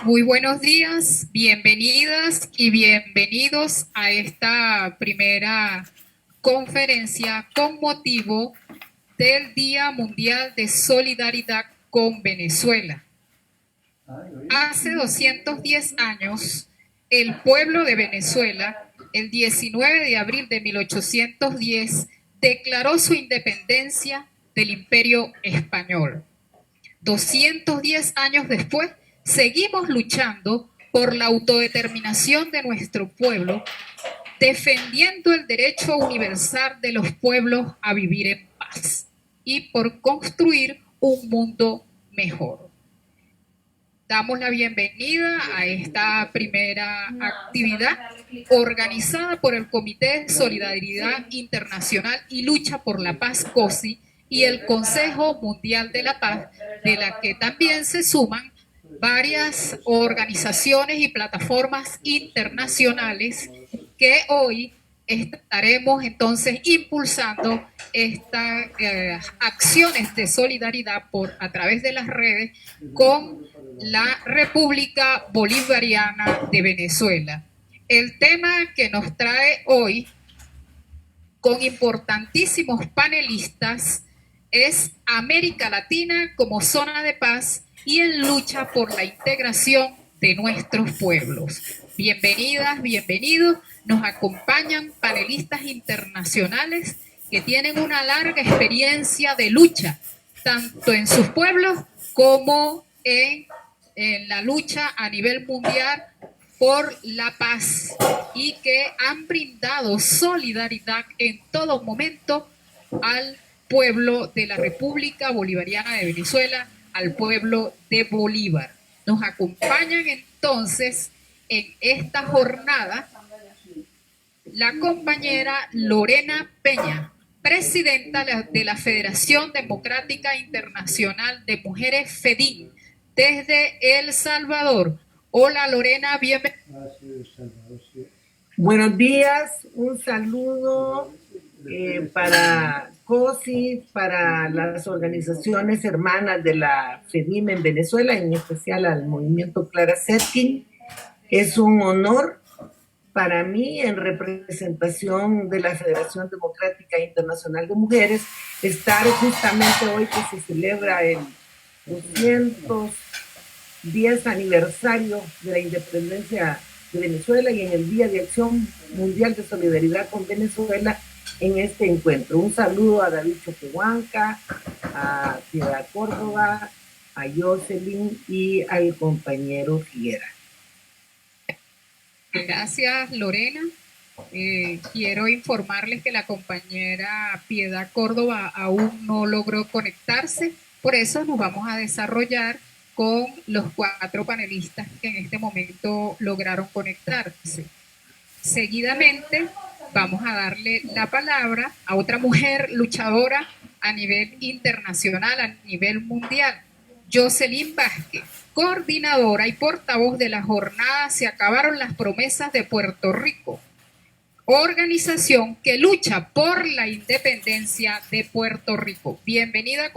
Muy buenos días, bienvenidas y bienvenidos a esta primera conferencia con motivo del Día Mundial de Solidaridad con Venezuela. Hace 210 años, el pueblo de Venezuela, el 19 de abril de 1810, declaró su independencia del Imperio Español. 210 años después, seguimos luchando por la autodeterminación de nuestro pueblo, defendiendo el derecho universal de los pueblos a vivir en paz y por construir un mundo mejor. Damos la bienvenida a esta primera actividad organizada por el Comité de Solidaridad Internacional y Lucha por la Paz, COSI, y el Consejo Mundial de la Paz, de la que también se suman varias organizaciones y plataformas internacionales que hoy estaremos entonces impulsando estas acciones de solidaridad a través de las redes con la República Bolivariana de Venezuela. El tema que nos trae hoy, con importantísimos panelistas, es América Latina como zona de paz y en lucha por la integración de nuestros pueblos. Bienvenidas, bienvenidos. Nos acompañan panelistas internacionales que tienen una larga experiencia de lucha, tanto en sus pueblos como en la lucha a nivel mundial por la paz y que han brindado solidaridad en todo momento al pueblo de la República Bolivariana de Venezuela, al pueblo de Bolívar. Nos acompañan entonces en esta jornada la compañera Lorena Peña, presidenta de la Federación Democrática Internacional de Mujeres FEDIN, desde El Salvador. Hola Lorena, bienvenida. Buenos días, un saludo para COSI, para las organizaciones hermanas de la FEDIM en Venezuela, en especial al movimiento Clara Zetkin. Es un honor para mí, en representación de la Federación Democrática Internacional de Mujeres, estar justamente hoy que se celebra el 210 aniversario de la independencia de Venezuela y en el Día de Acción Mundial de Solidaridad con Venezuela en este encuentro. Un saludo a David Choquehuanca, a Piedad Córdoba, a Jocelyn y al compañero Figuera. Gracias, Lorena. Quiero informarles que la compañera Piedad Córdoba aún no logró conectarse, por eso nos vamos a desarrollar con los 4 panelistas que en este momento lograron conectarse. Seguidamente vamos a darle la palabra a otra mujer luchadora a nivel internacional, a nivel mundial, Jocelyn Vázquez, coordinadora y portavoz de la jornada Se acabaron las promesas de Puerto Rico, organización que lucha por la independencia de Puerto Rico. Bienvenida.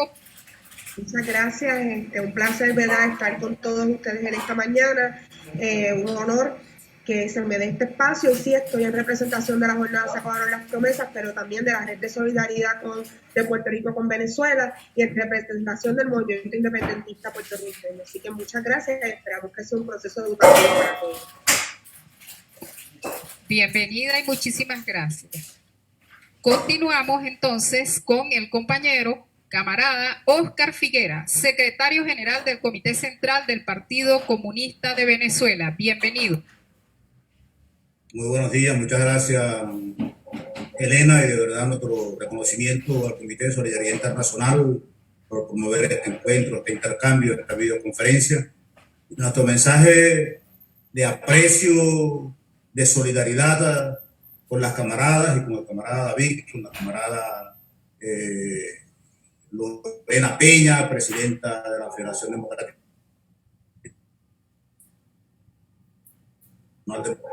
Muchas gracias, un placer, ¿verdad?, estar con todos ustedes en esta mañana, un honor que se me dé este espacio. Sí, estoy en representación de la jornada Se acabaron las promesas, pero también de la red de solidaridad de Puerto Rico con Venezuela y en representación del movimiento independentista puertorriqueño. Así que muchas gracias y esperamos que sea un proceso educativo para todos. Bienvenida y muchísimas gracias. Continuamos entonces con el compañero camarada Óscar Figuera, secretario general del Comité Central del Partido Comunista de Venezuela. Bienvenido. Muy buenos días, muchas gracias Elena, y de verdad nuestro reconocimiento al Comité de Solidaridad Internacional por promover este encuentro, este intercambio, esta videoconferencia. Nuestro mensaje de aprecio, de solidaridad con las camaradas y con el camarada David, con la camarada Lorena Peña, presidenta de la Federación Democrática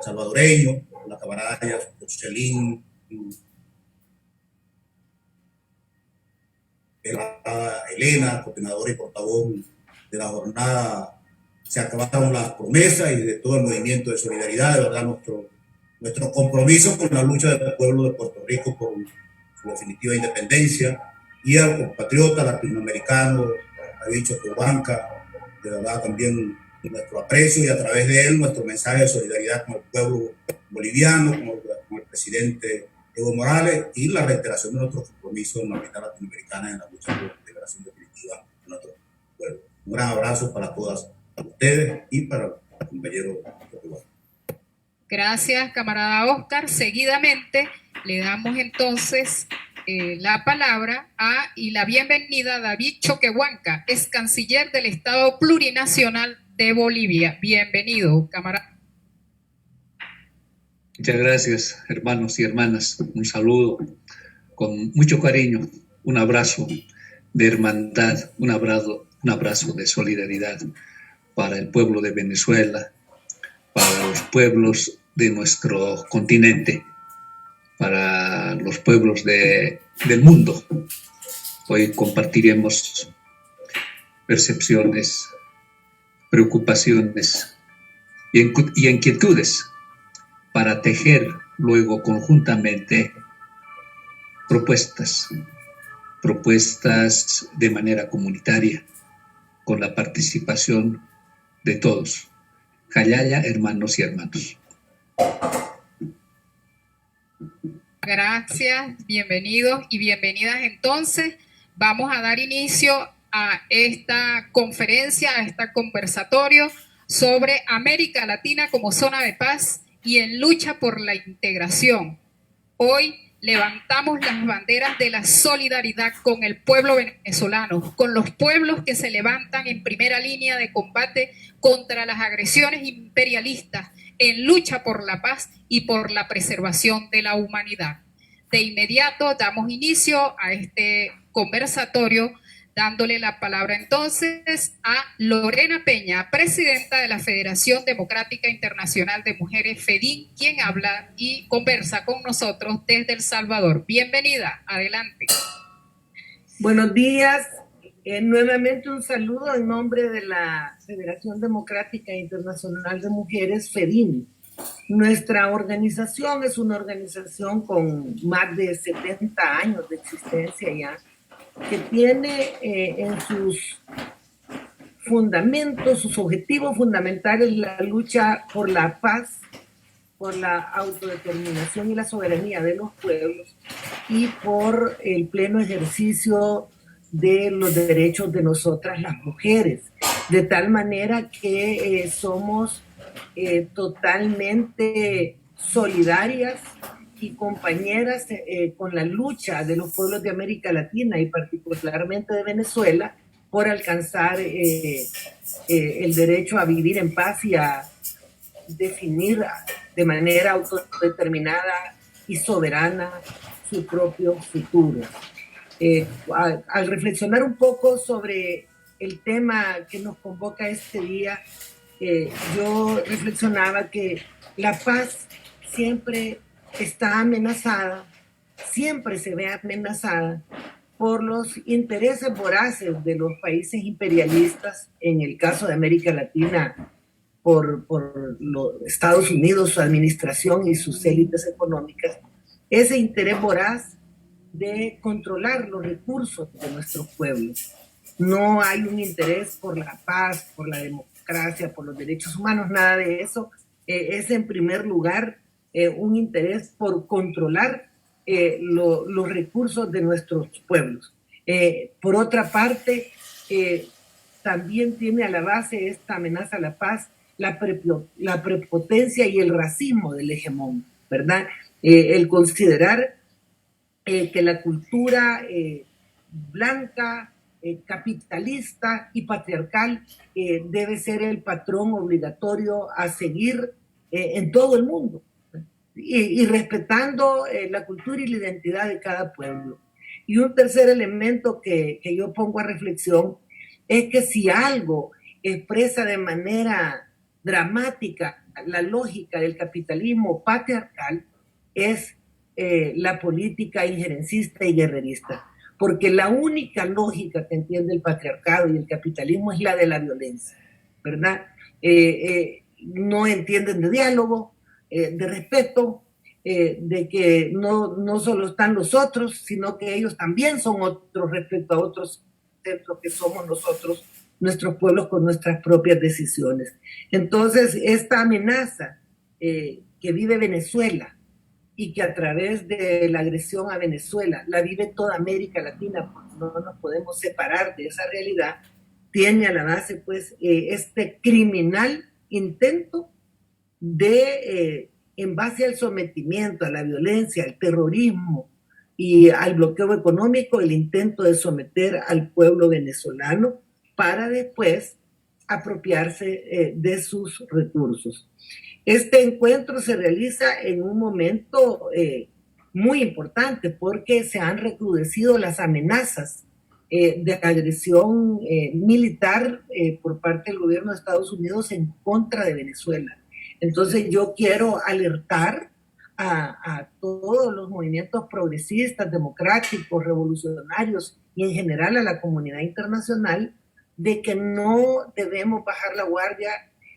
salvadoreño, la camarada Jocelyn, Elena, coordinadora y portavoz de la jornada se acabaron las promesas y de todo el movimiento de solidaridad, de verdad nuestro compromiso con la lucha del pueblo de Puerto Rico por su definitiva independencia, y a los compatriotas latinoamericanos, ha dicho Cubanca, de verdad también nuestro aprecio y a través de él nuestro mensaje de solidaridad con el pueblo boliviano, con el presidente Evo Morales, y la reiteración de nuestro compromiso en la unidad latinoamericana en la lucha por la integración definitiva de nuestro pueblo. Un gran abrazo para todas ustedes y para el compañero Portugal. Gracias, camarada Oscar. Seguidamente le damos entonces la palabra y la bienvenida a David Choquehuanca, ex canciller del Estado Plurinacional de Bolivia. Bienvenido, camarada. Muchas gracias, hermanos y hermanas. Un saludo con mucho cariño, un abrazo de hermandad, un abrazo de solidaridad para el pueblo de Venezuela, para los pueblos de nuestro continente, para los pueblos del mundo. Hoy compartiremos percepciones, preocupaciones y inquietudes para tejer luego conjuntamente propuestas de manera comunitaria, con la participación de todos. Jayaya, hermanos y hermanos. Gracias, bienvenidos y bienvenidas. Entonces, vamos a dar inicio a esta conferencia, a este conversatorio sobre América Latina como zona de paz y en lucha por la integración. Hoy levantamos las banderas de la solidaridad con el pueblo venezolano, con los pueblos que se levantan en primera línea de combate contra las agresiones imperialistas, en lucha por la paz y por la preservación de la humanidad. De inmediato damos inicio a este conversatorio, dándole la palabra entonces a Lorena Peña, presidenta de la Federación Democrática Internacional de Mujeres, FEDIN, quien habla y conversa con nosotros desde El Salvador. Bienvenida, adelante. Buenos días. Nuevamente un saludo en nombre de la Federación Democrática Internacional de Mujeres, FEDIN. Nuestra organización es una organización con más de 70 años de existencia ya, que tiene en sus fundamentos, sus objetivos fundamentales, la lucha por la paz, por la autodeterminación y la soberanía de los pueblos y por el pleno ejercicio de los derechos de nosotras las mujeres, de tal manera que somos totalmente solidarias y compañeras con la lucha de los pueblos de América Latina y particularmente de Venezuela por alcanzar el derecho a vivir en paz y a definir de manera autodeterminada y soberana su propio futuro. Al reflexionar un poco sobre el tema que nos convoca este día, yo reflexionaba que la paz siempre está amenazada, siempre se ve amenazada por los intereses voraces de los países imperialistas, en el caso de América Latina, por los Estados Unidos, su administración y sus élites económicas, ese interés voraz de controlar los recursos de nuestros pueblos. No hay un interés por la paz, por la democracia, por los derechos humanos, nada de eso. Es en primer lugar un interés por controlar los recursos de nuestros pueblos. Por otra parte, también tiene a la base esta amenaza a la paz la prepotencia y el racismo del hegemón, ¿verdad? El considerar que la cultura blanca, capitalista y patriarcal debe ser el patrón obligatorio a seguir en todo el mundo, y respetando la cultura y la identidad de cada pueblo. Y un tercer elemento que yo pongo a reflexión es que si algo expresa de manera dramática la lógica del capitalismo patriarcal es la política injerencista y guerrerista, porque la única lógica que entiende el patriarcado y el capitalismo es la de la violencia, ¿verdad? no entienden de diálogo, de respeto, de que no solo están los otros, sino que ellos también son otros respecto a otros centros que somos nosotros, nuestros pueblos, con nuestras propias decisiones. Entonces, esta amenaza que vive Venezuela y que a través de la agresión a Venezuela la vive toda América Latina, porque no nos podemos separar de esa realidad, tiene a la base pues este criminal intento de, en base al sometimiento, a la violencia, al terrorismo y al bloqueo económico, el intento de someter al pueblo venezolano para después apropiarse de sus recursos. Este encuentro se realiza en un momento muy importante porque se han recrudecido las amenazas de agresión militar por parte del gobierno de Estados Unidos en contra de Venezuela. Entonces yo quiero alertar a todos los movimientos progresistas, democráticos, revolucionarios y en general a la comunidad internacional de que no debemos bajar la guardia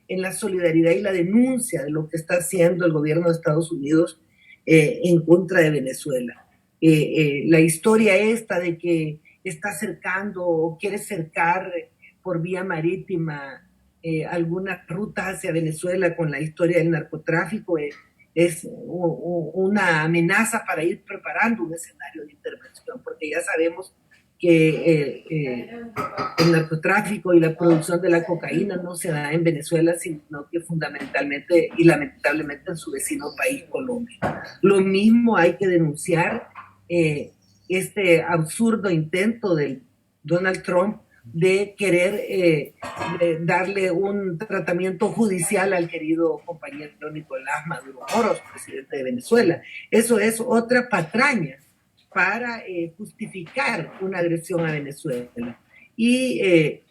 en la solidaridad y la denuncia de lo que está haciendo el gobierno de Estados Unidos en contra de Venezuela. La historia esta de que está cercando o quiere cercar por vía marítima algunas rutas hacia Venezuela con la historia del narcotráfico es una amenaza para ir preparando un escenario de intervención, porque ya sabemos que el narcotráfico y la producción de la cocaína no se da en Venezuela, sino que fundamentalmente y lamentablemente en su vecino país, Colombia. Lo mismo hay que denunciar este absurdo intento de Donald Trump de querer darle un tratamiento judicial al querido compañero Nicolás Maduro Moros, presidente de Venezuela. Eso es otra patraña para justificar una agresión a Venezuela. Y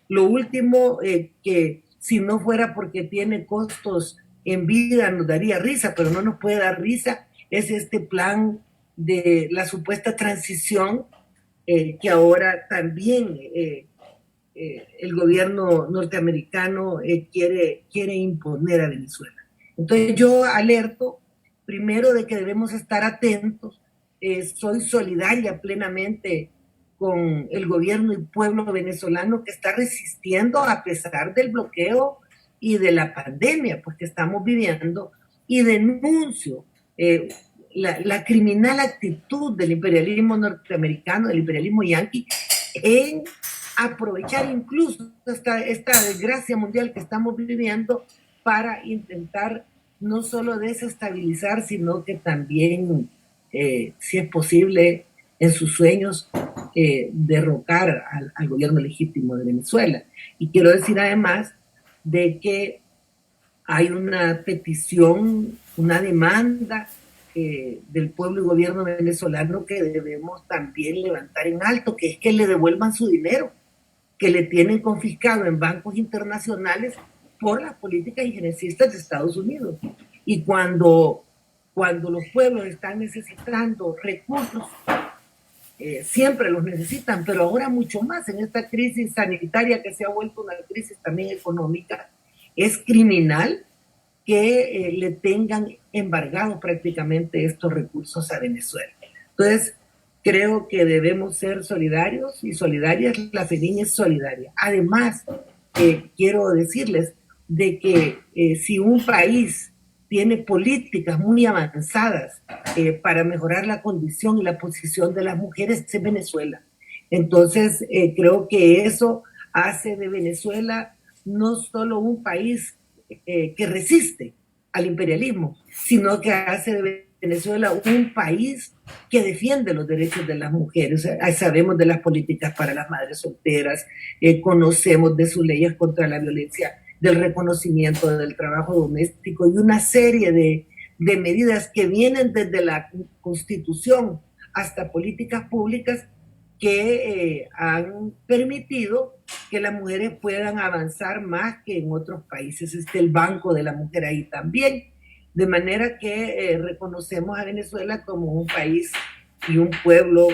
lo último, que si no fuera porque tiene costos en vida nos daría risa, pero no nos puede dar risa, es este plan de la supuesta transición que ahora también el gobierno norteamericano quiere imponer a Venezuela. Entonces yo alerto primero de que debemos estar atentos. Soy solidaria plenamente con el gobierno y pueblo venezolano que está resistiendo a pesar del bloqueo y de la pandemia pues, que estamos viviendo, y denuncio la criminal actitud del imperialismo norteamericano, del imperialismo yanqui, en aprovechar incluso esta desgracia mundial que estamos viviendo para intentar no solo desestabilizar, sino que también si es posible, en sus sueños, derrocar al gobierno legítimo de Venezuela. Y quiero decir además de que hay una petición, una demanda del pueblo y gobierno venezolano que debemos también levantar en alto, que es que le devuelvan su dinero, que le tienen confiscado en bancos internacionales por las políticas injerencistas de Estados Unidos. Y cuando los pueblos están necesitando recursos, siempre los necesitan, pero ahora mucho más en esta crisis sanitaria que se ha vuelto una crisis también económica, es criminal que le tengan embargados prácticamente estos recursos a Venezuela. Entonces, creo que debemos ser solidarios y solidarias. La FEDIN es solidaria. Además, quiero decirles de que si un país tiene políticas muy avanzadas para mejorar la condición y la posición de las mujeres en Venezuela. Entonces, creo que eso hace de Venezuela no solo un país que resiste al imperialismo, sino que hace de Venezuela un país que defiende los derechos de las mujeres. Sabemos de las políticas para las madres solteras, conocemos de sus leyes contra la violencia, del reconocimiento del trabajo doméstico y una serie de medidas que vienen desde la Constitución hasta políticas públicas que han permitido que las mujeres puedan avanzar más que en otros países. Está el Banco de la Mujer ahí también, de manera que reconocemos a Venezuela como un país y un pueblo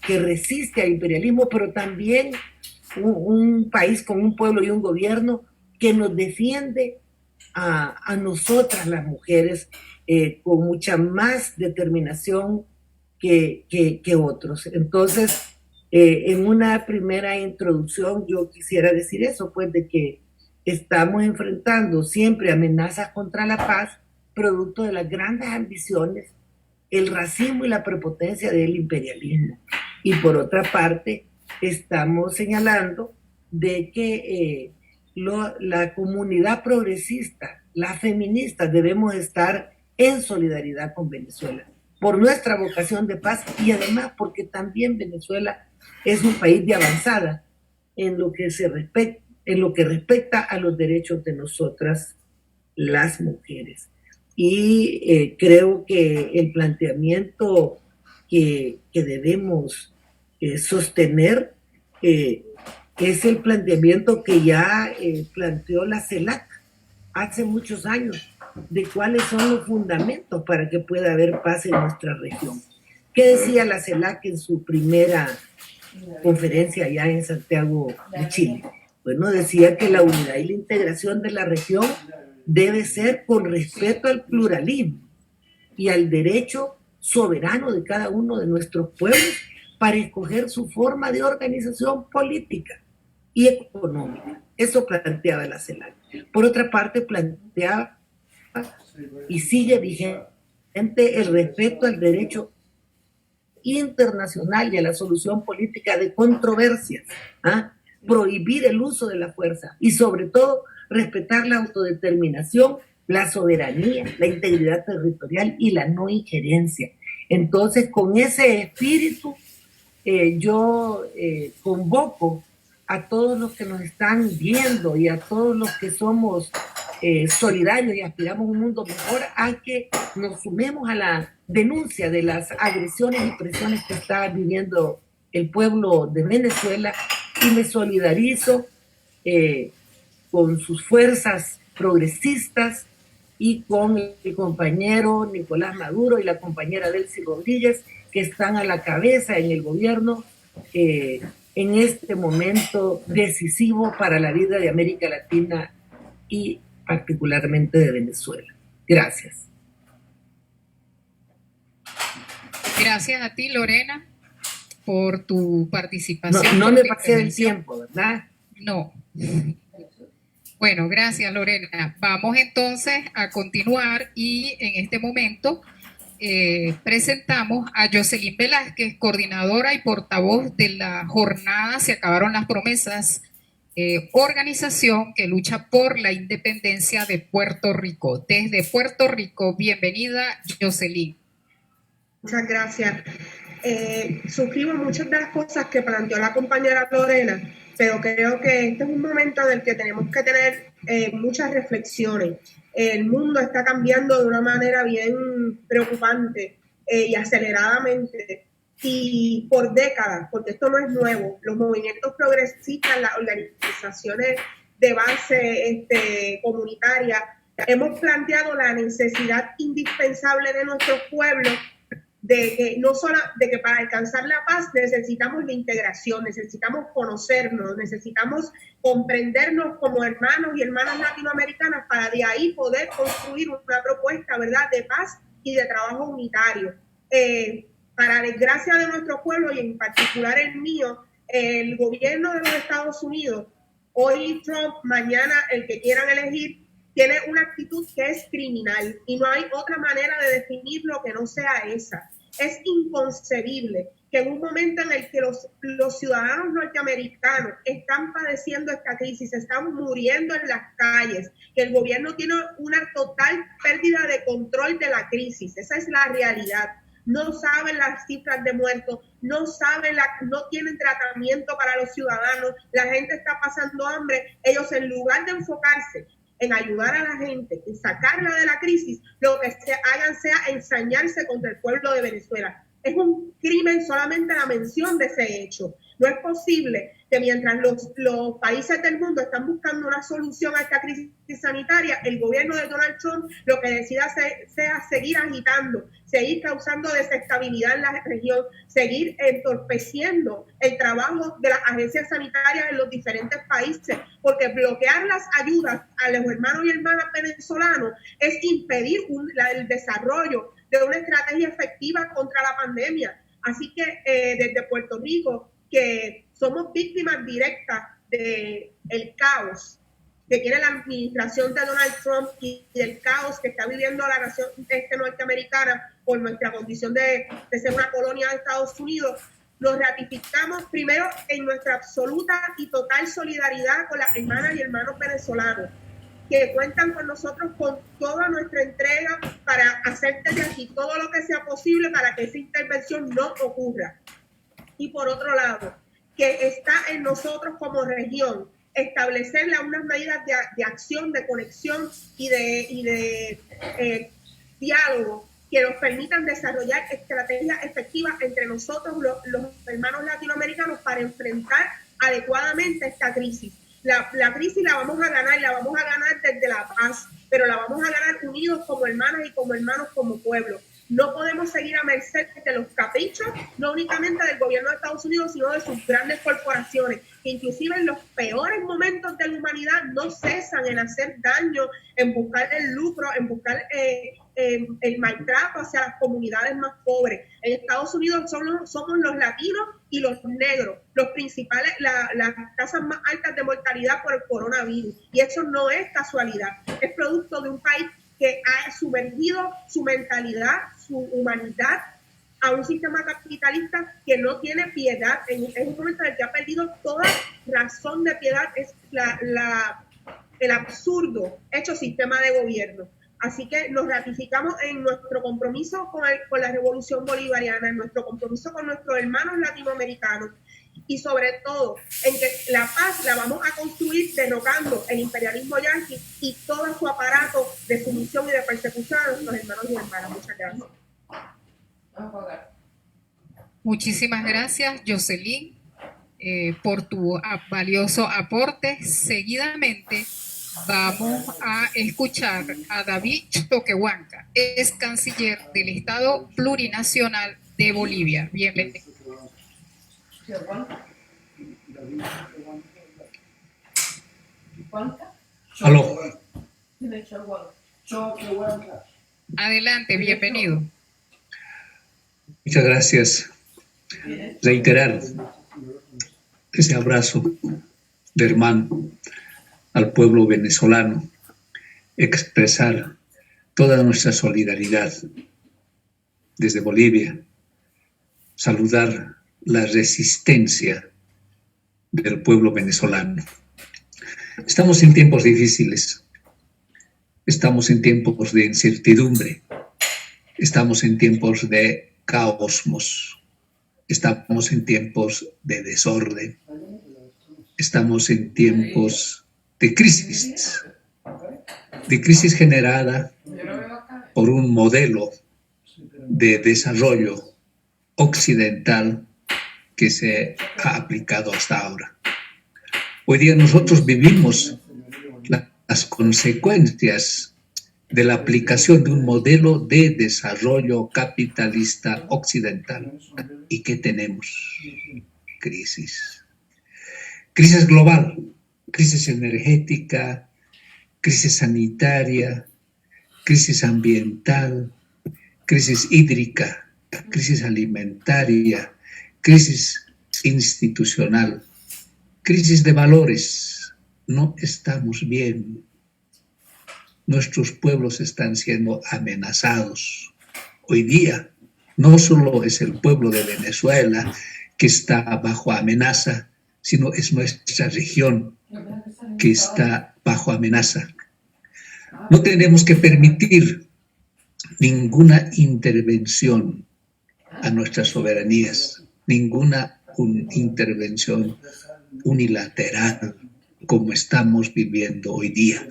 que resiste al imperialismo, pero también un país con un pueblo y un gobierno que nos defiende a nosotras las mujeres con mucha más determinación que otros. Entonces, en una primera introducción yo quisiera decir eso, pues de que estamos enfrentando siempre amenazas contra la paz, producto de las grandes ambiciones, el racismo y la prepotencia del imperialismo. Y por otra parte, estamos señalando de que la comunidad progresista, las feministas, debemos estar en solidaridad con Venezuela por nuestra vocación de paz y además porque también Venezuela es un país de avanzada en lo que respecta a los derechos de nosotras las mujeres. Y creo que el planteamiento que debemos sostener es el planteamiento que ya planteó la CELAC hace muchos años, de cuáles son los fundamentos para que pueda haber paz en nuestra región. ¿Qué decía la CELAC en su primera conferencia allá en Santiago de Chile? Bueno, decía que la unidad y la integración de la región debe ser con respeto al pluralismo y al derecho soberano de cada uno de nuestros pueblos para escoger su forma de organización política y económica. Eso planteaba la CELAC. Por otra parte, planteaba y sigue vigente el respeto al derecho internacional y a la solución política de controversias, prohibir el uso de la fuerza y sobre todo respetar la autodeterminación, la soberanía, la integridad territorial y la no injerencia. Entonces, con ese espíritu, yo convoco a todos los que nos están viendo y a todos los que somos solidarios y aspiramos a un mundo mejor, a que nos sumemos a la denuncia de las agresiones y presiones que está viviendo el pueblo de Venezuela, y me solidarizo con sus fuerzas progresistas y con el compañero Nicolás Maduro y la compañera Delcy Rodríguez, que están a la cabeza en el gobierno en este momento decisivo para la vida de América Latina y particularmente de Venezuela. Gracias. Gracias a ti, Lorena, por tu participación. No me pasé del tiempo, ¿verdad? No. Bueno, gracias, Lorena. Vamos entonces a continuar y en este momento presentamos a Jocelyn Velázquez, coordinadora y portavoz de la jornada Se acabaron las promesas, organización que lucha por la independencia de Puerto Rico. Desde Puerto Rico, bienvenida, Jocelyn. Muchas gracias. Suscribo muchas de las cosas que planteó la compañera Lorena, pero creo que este es un momento en el que tenemos que tener muchas reflexiones. El mundo está cambiando de una manera bien preocupante y aceleradamente, y por décadas, porque esto no es nuevo. Los movimientos progresistas, las organizaciones de base comunitaria, hemos planteado la necesidad indispensable de nuestros pueblos de que para alcanzar la paz necesitamos la integración, necesitamos conocernos, necesitamos comprendernos como hermanos y hermanas latinoamericanas para de ahí poder construir una propuesta, ¿verdad?, de paz y de trabajo unitario. Para desgracia de nuestro pueblo y en particular el mío, el gobierno de los Estados Unidos, hoy Trump, mañana el que quieran elegir, tiene una actitud que es criminal y no hay otra manera de definirlo que no sea esa. Es inconcebible que en un momento en el que los ciudadanos norteamericanos están padeciendo esta crisis, están muriendo en las calles, que el gobierno tiene una total pérdida de control de la crisis. Esa es la realidad. No saben las cifras de muertos, no tienen tratamiento para los ciudadanos, la gente está pasando hambre. Ellos, en lugar de enfocarse en ayudar a la gente, en sacarla de la crisis, lo que hagan sea ensañarse contra el pueblo de Venezuela. Es un crimen solamente la mención de ese hecho. No es posible que mientras los países del mundo están buscando una solución a esta crisis sanitaria, el gobierno de Donald Trump lo que decida sea seguir agitando, seguir causando desestabilidad en la región, seguir entorpeciendo el trabajo de las agencias sanitarias en los diferentes países, porque bloquear las ayudas a los hermanos y hermanas venezolanos es impedir el desarrollo de una estrategia efectiva contra la pandemia. Así que desde Puerto Rico, que somos víctimas directas del caos que tiene la administración de Donald Trump y del caos que está viviendo la nación norteamericana por nuestra condición de ser una colonia de Estados Unidos, nos ratificamos primero en nuestra absoluta y total solidaridad con las hermanas y hermanos venezolanos, que cuentan con nosotros con toda nuestra entrega para hacer desde aquí todo lo que sea posible para que esa intervención no ocurra. Y por otro lado, que está en nosotros como región establecer unas medidas de acción, de conexión y de diálogo que nos permitan desarrollar estrategias efectivas entre nosotros, los hermanos latinoamericanos, para enfrentar adecuadamente esta crisis. La crisis la vamos a ganar, y la vamos a ganar desde la paz, pero la vamos a ganar unidos como hermanas y como hermanos, como pueblo. No podemos seguir a merced de los caprichos, no únicamente del gobierno de Estados Unidos, sino de sus grandes corporaciones, que inclusive en los peores momentos de la humanidad no cesan en hacer daño, en buscar el lucro, en buscar el maltrato hacia las comunidades más pobres. En Estados Unidos somos los latinos y los negros los principales, las tasas más altas de mortalidad por el coronavirus. Y eso no es casualidad, es producto de un país que ha sumergido su mentalidad, su humanidad a un sistema capitalista que no tiene piedad. En un momento en el que ha perdido toda razón de piedad, es el absurdo hecho sistema de gobierno. Así que nos ratificamos en nuestro compromiso con la revolución bolivariana, en nuestro compromiso con nuestros hermanos latinoamericanos, y sobre todo en que la paz la vamos a construir derrocando el imperialismo yanqui y todo su aparato de sumisión y de persecución a nuestros hermanos y hermanas. Muchas gracias. Muchísimas gracias, Jocelyn, por tu valioso aporte. Seguidamente vamos a escuchar a David Choquehuanca, es canciller del Estado Plurinacional de Bolivia. Bienvenido. Aló. Adelante, bienvenido. Muchas gracias. Reiterar ese abrazo de hermano al pueblo venezolano, expresar toda nuestra solidaridad desde Bolivia, saludar la resistencia del pueblo venezolano. Estamos en tiempos difíciles, estamos en tiempos de incertidumbre, estamos en tiempos de caos, estamos en tiempos de desorden, estamos en tiempos de crisis generada por un modelo de desarrollo occidental que se ha aplicado hasta ahora. Hoy día nosotros vivimos las consecuencias de la aplicación de un modelo de desarrollo capitalista occidental. ¿Y qué tenemos? Crisis. Crisis global, crisis energética, crisis sanitaria, crisis ambiental, crisis hídrica, crisis alimentaria, crisis institucional, crisis de valores. No estamos bien. Nuestros pueblos están siendo amenazados. Hoy día no solo es el pueblo de Venezuela que está bajo amenaza, sino es nuestra región que está bajo amenaza. No tenemos que permitir ninguna intervención a nuestras soberanías, ninguna intervención unilateral como estamos viviendo hoy día.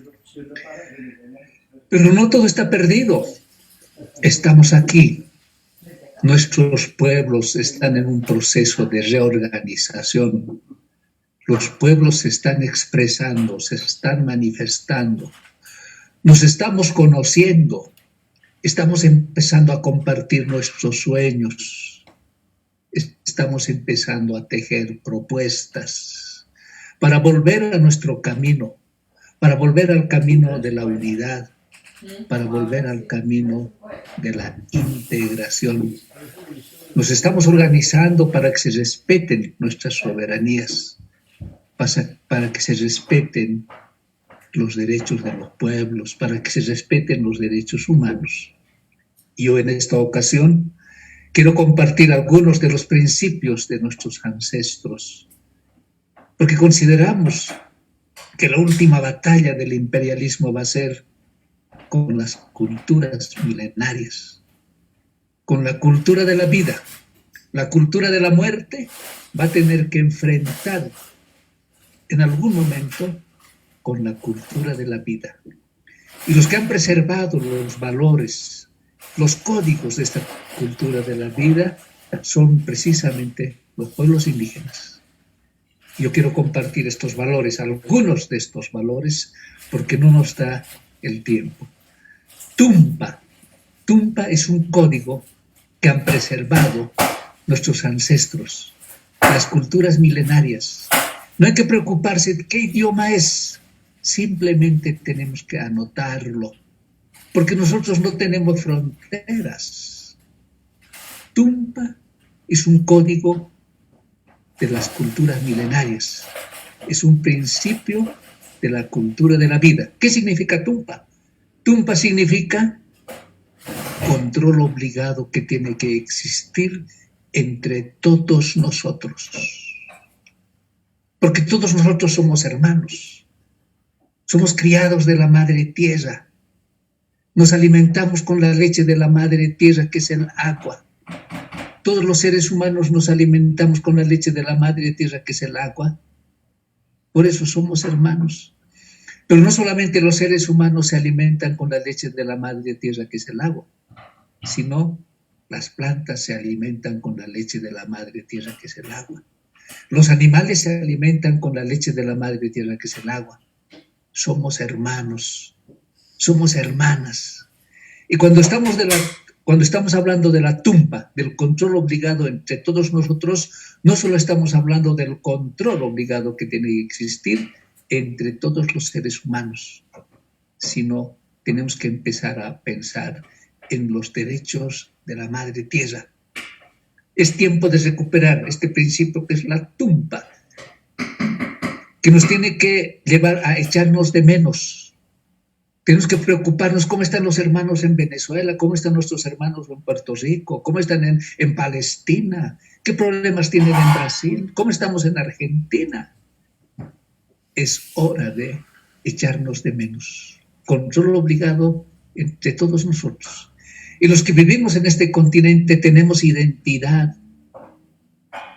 Pero no todo está perdido. Estamos aquí Nuestros pueblos están en un proceso de reorganización. Los pueblos se están expresando, se están manifestando. Nos estamos conociendo, estamos empezando a compartir nuestros sueños, estamos empezando a tejer propuestas para volver a nuestro camino, para volver al camino de la unidad, para volver al camino de la integración. Nos estamos organizando para que se respeten nuestras soberanías, para que se respeten los derechos de los pueblos, para que se respeten los derechos humanos. Yo en esta ocasión quiero compartir algunos de los principios de nuestros ancestros, porque consideramos que la última batalla del imperialismo va a ser con las culturas milenarias, con la cultura de la vida. La cultura de la muerte va a tener que enfrentar en algún momento con la cultura de la vida. Y los que han preservado los valores, los códigos de esta cultura de la vida son precisamente los pueblos indígenas. Yo quiero compartir estos valores, algunos de estos valores, porque no nos da el tiempo. Tumpa. Tumpa es un código que han preservado nuestros ancestros, las culturas milenarias. No hay que preocuparse de qué idioma es, simplemente tenemos que anotarlo, porque nosotros no tenemos fronteras. Tumpa es un código de las culturas milenarias, es un principio de la cultura de la vida. ¿Qué significa Tumpa? Tumpa significa control obligado que tiene que existir entre todos nosotros. Porque todos nosotros somos hermanos. Somos criados de la madre tierra. Nos alimentamos con la leche de la madre tierra, que es el agua. Todos los seres humanos nos alimentamos con la leche de la madre tierra, que es el agua. Por eso somos hermanos. Pero no solamente los seres humanos se alimentan con la leche de la madre tierra, que es el agua, sino las plantas se alimentan con la leche de la madre tierra, que es el agua. Los animales se alimentan con la leche de la madre tierra, que es el agua. Somos hermanos, somos hermanas. Y cuando estamos hablando de la tumpa, del control obligado entre todos nosotros, no solo estamos hablando del control obligado que tiene que existir entre todos los seres humanos, sino tenemos que empezar a pensar en los derechos de la madre tierra. Es tiempo de recuperar este principio que es la tumpa, que nos tiene que llevar a echarnos de menos. Tenemos que preocuparnos cómo están los hermanos en Venezuela, cómo están nuestros hermanos en Puerto Rico, cómo están en Palestina, qué problemas tienen en Brasil, cómo estamos en Argentina. Es hora de echarnos de menos. Control obligado entre todos nosotros. Y los que vivimos en este continente tenemos identidad.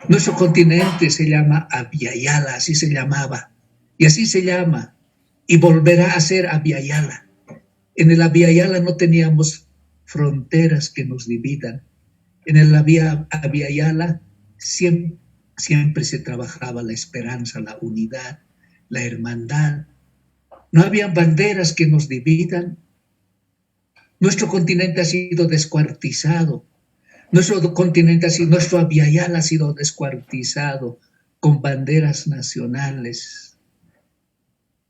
Nuestro continente se llama Abya-Yala, así se llamaba, y así se llama, y volverá a ser Abya-Yala. En el Abya-Yala no teníamos fronteras que nos dividan. En el Abya-Yala siempre se trabajaba la esperanza, la unidad, la hermandad. No había banderas que nos dividan. Nuestro continente ha sido descuartizado. Nuestro continente, nuestro Abya-Yala ha sido descuartizado con banderas nacionales.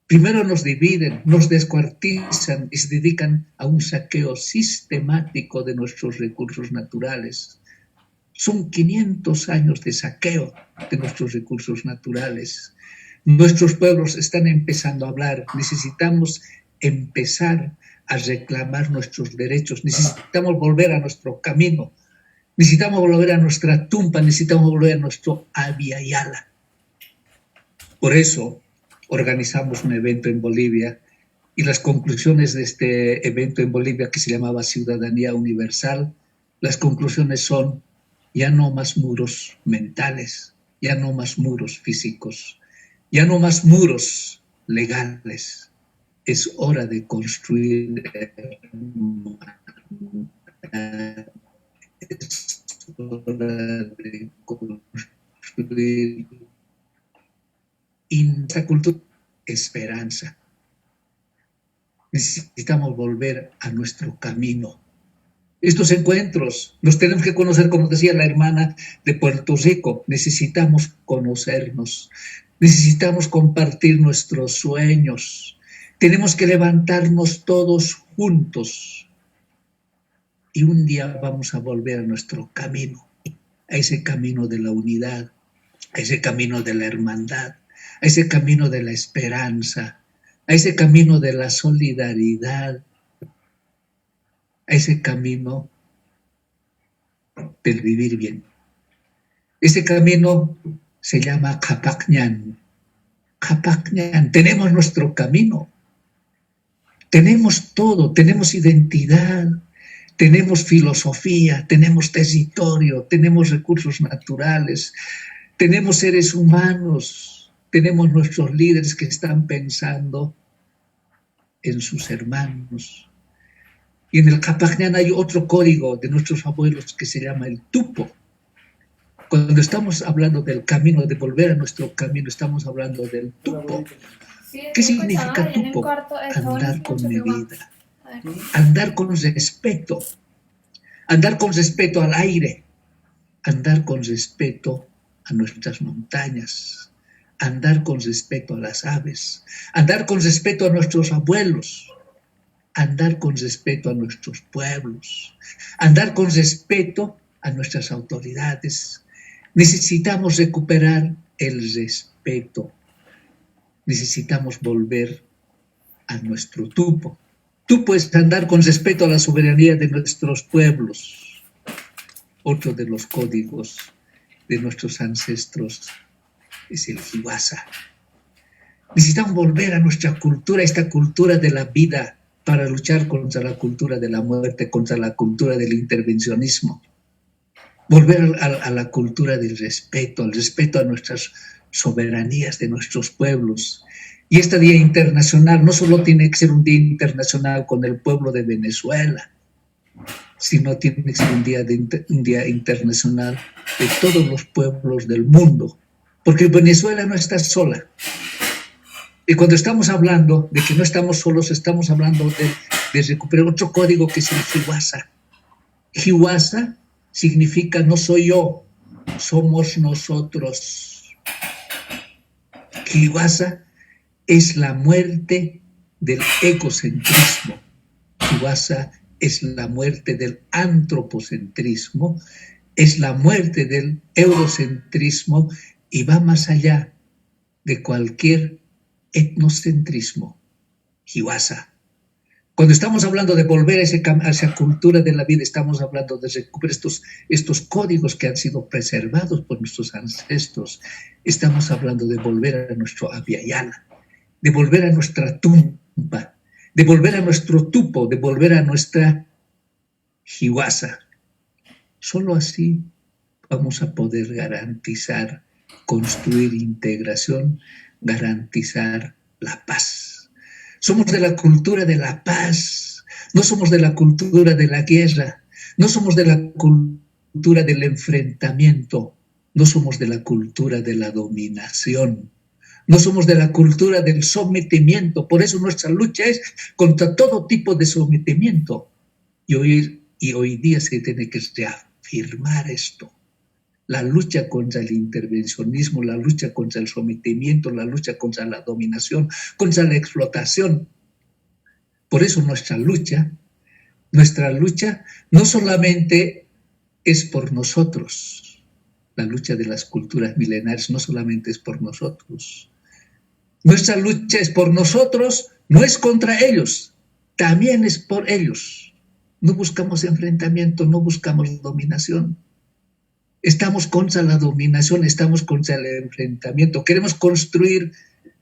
Primero nos dividen, nos descuartizan y se dedican a un saqueo sistemático de nuestros recursos naturales. Son 500 años de saqueo de nuestros recursos naturales. Nuestros pueblos están empezando a hablar. Necesitamos empezar a reclamar nuestros derechos. Necesitamos volver a nuestro camino. Necesitamos volver a nuestra tumba. Necesitamos volver a nuestro Abya-Yala. Por eso organizamos un evento en Bolivia y las conclusiones de este evento en Bolivia, que se llamaba Ciudadanía Universal, las conclusiones son: ya no más muros mentales, ya no más muros físicos, ya no más muros legales. Es hora de construir. Es hora de construir en esta cultura esperanza. Necesitamos volver a nuestro camino. Estos encuentros los tenemos que conocer, como decía la hermana de Puerto Rico. Necesitamos conocernos, necesitamos compartir nuestros sueños. Tenemos que levantarnos todos juntos y un día vamos a volver a nuestro camino, a ese camino de la unidad, a ese camino de la hermandad, a ese camino de la esperanza, a ese camino de la solidaridad, a ese camino del vivir bien. Ese camino se llama Kapakñan. Kapakñan, tenemos nuestro camino. Tenemos todo, tenemos identidad, tenemos filosofía, tenemos territorio, tenemos recursos naturales, tenemos seres humanos, tenemos nuestros líderes que están pensando en sus hermanos. Y en el Kapakñan hay otro código de nuestros abuelos que se llama el tupo. Cuando estamos hablando del camino, de volver a nuestro camino, estamos hablando del tupo. ¿Qué significa tupo? Andar con medida, andar con respeto al aire, andar con respeto a nuestras montañas, andar con respeto a las aves, andar con respeto a nuestros abuelos, andar con respeto a nuestros pueblos, andar con respeto a nuestras autoridades. Necesitamos recuperar el respeto. Necesitamos volver a nuestro tupo. Tupo es andar con respeto a la soberanía de nuestros pueblos. Otro de los códigos de nuestros ancestros es el Hiwasa. Necesitamos volver a nuestra cultura, esta cultura de la vida, para luchar contra la cultura de la muerte, contra la cultura del intervencionismo. Volver a la cultura del respeto, el respeto a nuestras soberanías de nuestros pueblos. Y este Día Internacional no solo tiene que ser un día internacional con el pueblo de Venezuela, sino tiene que ser un día internacional de todos los pueblos del mundo, porque Venezuela no está sola. Y cuando estamos hablando de que no estamos solos, estamos hablando de recuperar otro código que es el Hiwasa. Hiwasa significa no soy yo, somos nosotros. Hiwasa es la muerte del egocentrismo. Hiwasa es la muerte del antropocentrismo, es la muerte del eurocentrismo y va más allá de cualquier etnocentrismo. Hiwasa. Cuando estamos hablando de volver a esa cultura de la vida, estamos hablando de recuperar estos códigos que han sido preservados por nuestros ancestros. Estamos hablando de volver a nuestro Abhyayala, de volver a nuestra tumba, de volver a nuestro tupo, de volver a nuestra Hiwasa. Solo así vamos a poder garantizar, construir integración, garantizar la paz. Somos de la cultura de la paz, no somos de la cultura de la guerra, no somos de la cultura del enfrentamiento, no somos de la cultura de la dominación, no somos de la cultura del sometimiento. Por eso nuestra lucha es contra todo tipo de sometimiento. Y hoy día se tiene que reafirmar esto. La lucha contra el intervencionismo, la lucha contra el sometimiento, la lucha contra la dominación, contra la explotación. Por eso nuestra lucha no solamente es por nosotros. La lucha de las culturas milenarias no solamente es por nosotros. Nuestra lucha es por nosotros, no es contra ellos, también es por ellos. No buscamos enfrentamiento, no buscamos dominación. Estamos contra la dominación, estamos contra el enfrentamiento. Queremos construir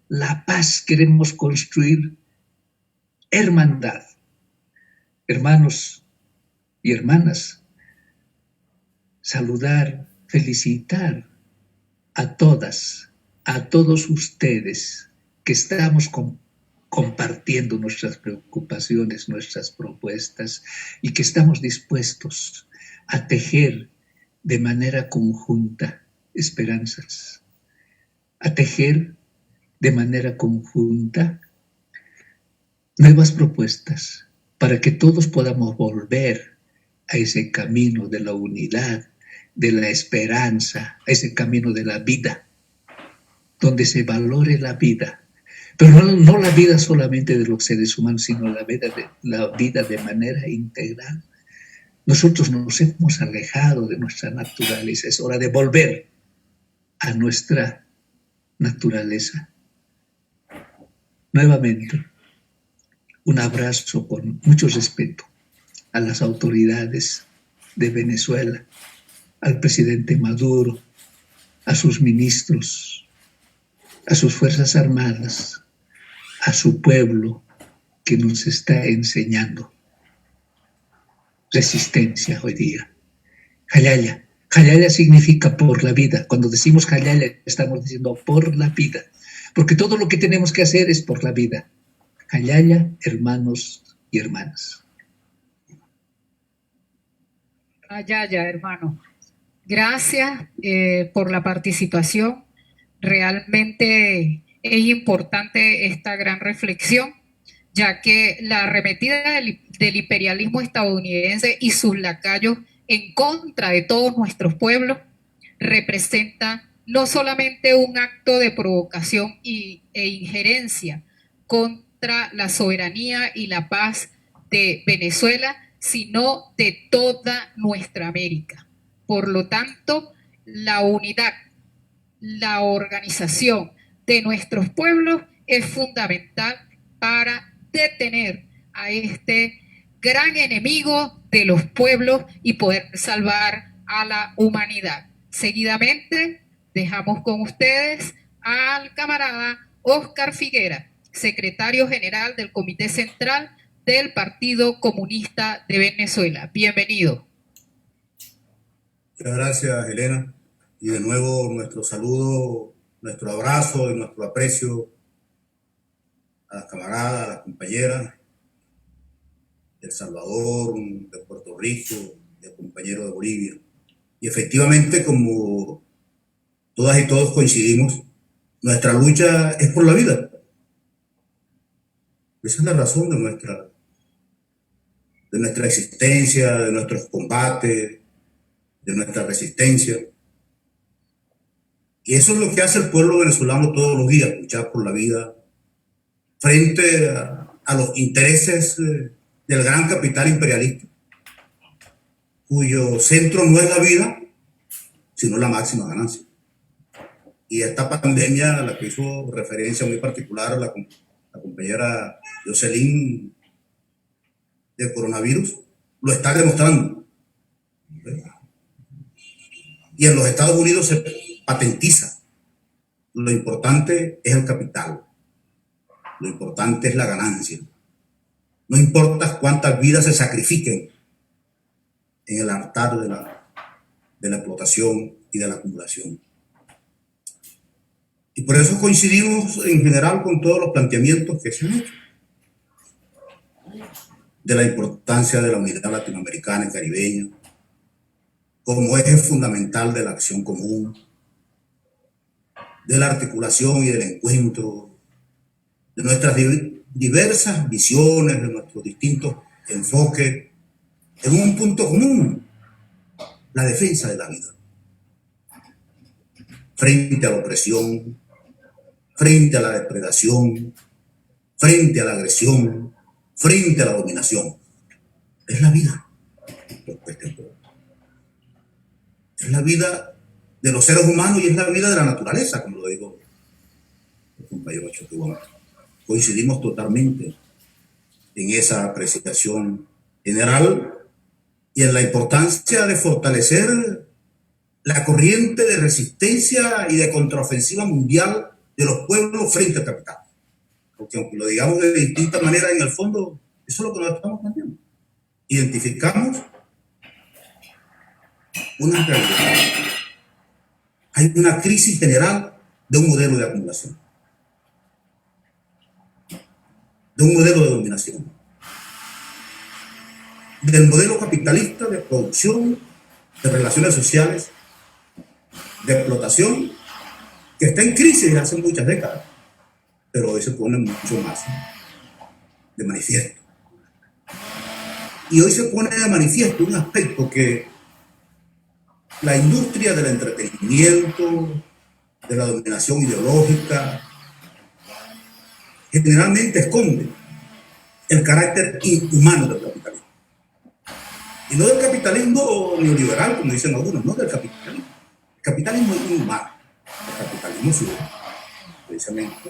la paz, queremos construir hermandad. Hermanos y hermanas, saludar, felicitar a todas, a todos ustedes que estamos compartiendo nuestras preocupaciones, nuestras propuestas y que estamos dispuestos a tejer de manera conjunta esperanzas, a tejer de manera conjunta nuevas propuestas para que todos podamos volver a ese camino de la unidad, de la esperanza, a ese camino de la vida, donde se valore la vida, pero no la vida solamente de los seres humanos, sino la vida de manera integral. Nosotros nos hemos alejado de nuestra naturaleza, es hora de volver a nuestra naturaleza. Nuevamente, un abrazo con mucho respeto a las autoridades de Venezuela, al presidente Maduro, a sus ministros, a sus Fuerzas Armadas, a su pueblo que nos está enseñando resistencia hoy día. Jayaya. Jayaya significa por la vida. Cuando decimos Jayaya estamos diciendo por la vida, porque todo lo que tenemos que hacer es por la vida. Jayaya, hermanos y hermanas. Jayaya, hermano. Gracias por la participación. Realmente es importante esta gran reflexión, ya que la arremetida del imperialismo estadounidense y sus lacayos en contra de todos nuestros pueblos representa no solamente un acto de provocación e injerencia contra la soberanía y la paz de Venezuela, sino de toda nuestra América. Por lo tanto, la unidad, la organización de nuestros pueblos es fundamental para detener a este gran enemigo de los pueblos y poder salvar a la humanidad. Seguidamente, dejamos con ustedes al camarada Óscar Figuera, secretario general del Comité Central del Partido Comunista de Venezuela. Bienvenido. Muchas gracias, Elena. Y de nuevo nuestro saludo, nuestro abrazo y nuestro aprecio a las camaradas, a las compañeras de El Salvador, de Puerto Rico, de compañeros de Bolivia. Y efectivamente, como todas y todos coincidimos, nuestra lucha es por la vida. Esa es la razón de nuestra existencia, de nuestros combates, de nuestra resistencia. Y eso es lo que hace el pueblo venezolano todos los días, luchar por la vida frente a los intereses del gran capital imperialista, cuyo centro no es la vida, sino la máxima ganancia. Y esta pandemia, a la que hizo referencia muy particular la compañera Jocelyn, del coronavirus, lo está demostrando. Y en los Estados Unidos se patentiza. Lo importante es el capital. Lo importante es la ganancia. No importa cuántas vidas se sacrifiquen en el altar de la explotación y de la acumulación. Y por eso coincidimos en general con todos los planteamientos que se han hecho de la importancia de la unidad latinoamericana y caribeña como eje fundamental de la acción común, de la articulación y del encuentro, de nuestras diversas visiones, de nuestros distintos enfoques, en un punto común: la defensa de la vida. Frente a la opresión, frente a la depredación, frente a la agresión, frente a la dominación. Es la vida. Es la vida de los seres humanos y es la vida de la naturaleza, como lo digo el compañero Choquehuanca. Coincidimos totalmente en esa apreciación general y en la importancia de fortalecer la corriente de resistencia y de contraofensiva mundial de los pueblos frente al capital. Porque aunque lo digamos de distintas maneras, en el fondo, eso es lo que nos estamos planteando. Identificamos una realidad. Hay una crisis general de un modelo de acumulación, de un modelo de dominación, del modelo capitalista de producción de relaciones sociales, de explotación, que está en crisis desde hace muchas décadas, pero hoy se pone mucho más de manifiesto. Y hoy se pone de manifiesto un aspecto que la industria del entretenimiento, de la dominación ideológica, generalmente esconde el carácter inhumano del capitalismo. Y no del capitalismo neoliberal, como dicen algunos, no del capitalismo. El capitalismo es inhumano. El capitalismo surge precisamente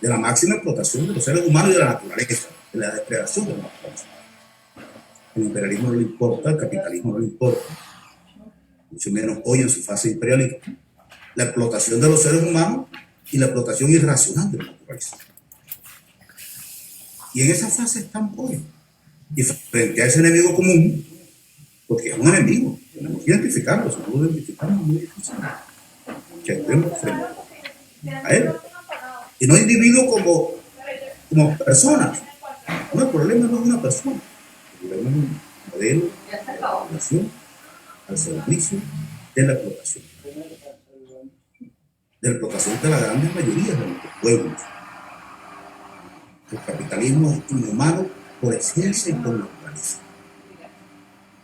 de la máxima explotación de los seres humanos y de la naturaleza, de la depredación de la naturaleza. El imperialismo no le importa, el capitalismo no le importa, mucho menos hoy en su fase imperialista, la explotación de los seres humanos y la explotación irracional de la naturaleza. Y en esa fase estamos hoy. Y frente a ese enemigo común, porque es un enemigo, tenemos que identificarlo, si no lo identificamos es muy difícil que estemos frente a él. Y no individuos como personas. No, el problema no es una persona, el problema es un modelo de población al servicio de la explotación. De la explotación de la gran mayoría de nuestros pueblos. El capitalismo es inhumano por esencia y por naturaleza.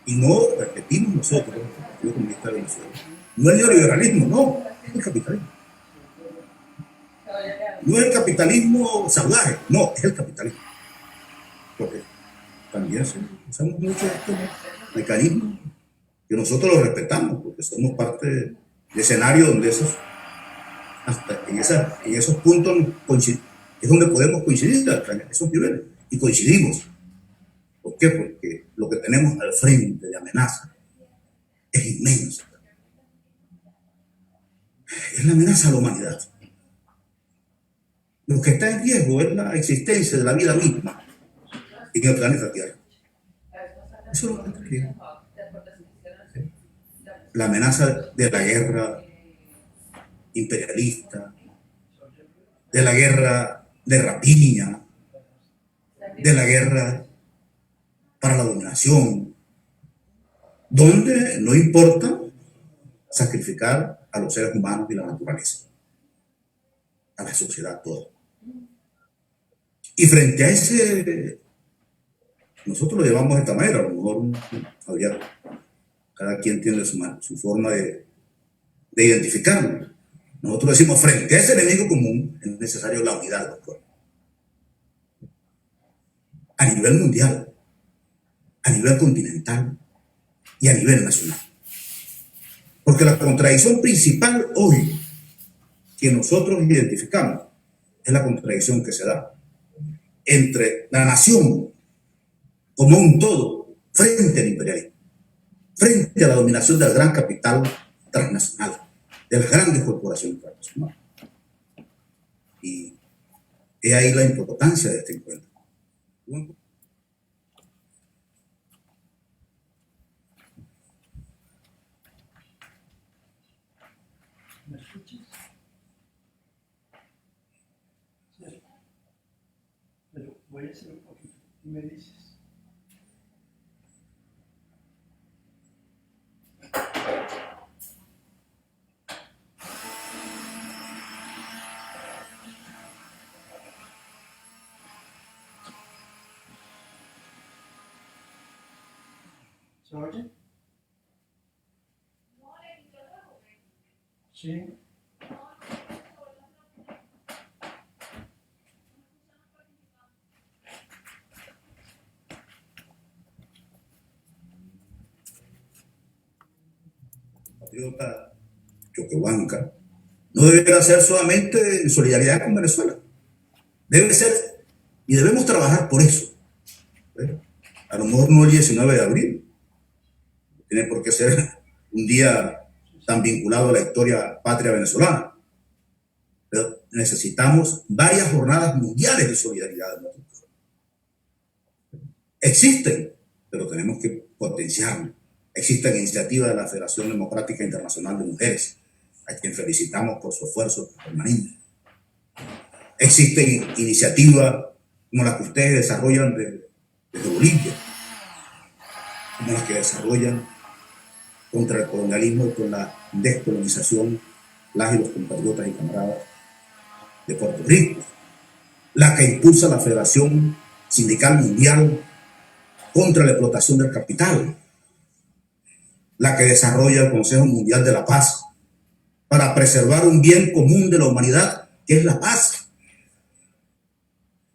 Y no repetimos nosotros, el Partido Comunista de Venezuela, no es el neoliberalismo, no, es el capitalismo. No es el capitalismo salvaje, no, es el capitalismo. Porque también usamos mucho estos mecanismos que nosotros los respetamos, porque somos parte de escenarios donde hasta en esos puntos es donde podemos coincidir en esos niveles, y coincidimos. ¿Por qué? Porque lo que tenemos al frente de amenaza es inmenso. Es la amenaza a la humanidad. Lo que está en riesgo es la existencia de la vida misma en el planeta Tierra. Eso es lo que está en riesgo. La amenaza de la guerra imperialista, de la guerra de rapiña, de la guerra para la dominación, donde no importa sacrificar a los seres humanos y la naturaleza, a la sociedad toda. Y frente a ese, nosotros lo llevamos de esta manera, a lo mejor cada quien tiene su forma de identificarlo. Nosotros decimos, frente a ese enemigo común es necesario la unidad de los pueblos. A nivel mundial, a nivel continental y a nivel nacional. Porque la contradicción principal hoy que nosotros identificamos es la contradicción que se da entre la nación como un todo frente al imperialismo, frente a la dominación del gran capital transnacional, de las grandes corporaciones transnacionales. Y es ahí la importancia de este encuentro. ¿Me escuchas? Sí. Pero voy a hacer un poquito. ¿Y me dices? ¿Se oye? Sí. Patriota Choquehuanca no debería ser solamente en solidaridad con Venezuela. Debe ser, y debemos trabajar por eso. A lo mejor no el 19 de abril, no tiene por qué ser un día tan vinculado a la historia patria venezolana. Pero necesitamos varias jornadas mundiales de solidaridad de nuestro pueblo. Existen, pero tenemos que potenciarlo. Existen iniciativas de la Federación Democrática Internacional de Mujeres, a quien felicitamos por su esfuerzo permanente. Existen iniciativas como las que ustedes desarrollan desde Bolivia, como las que desarrollan contra el colonialismo y con la descolonización, las y los compatriotas y camaradas de Puerto Rico, la que impulsa la Federación Sindical Mundial contra la explotación del capital, la que desarrolla el Consejo Mundial de la Paz para preservar un bien común de la humanidad, que es la paz,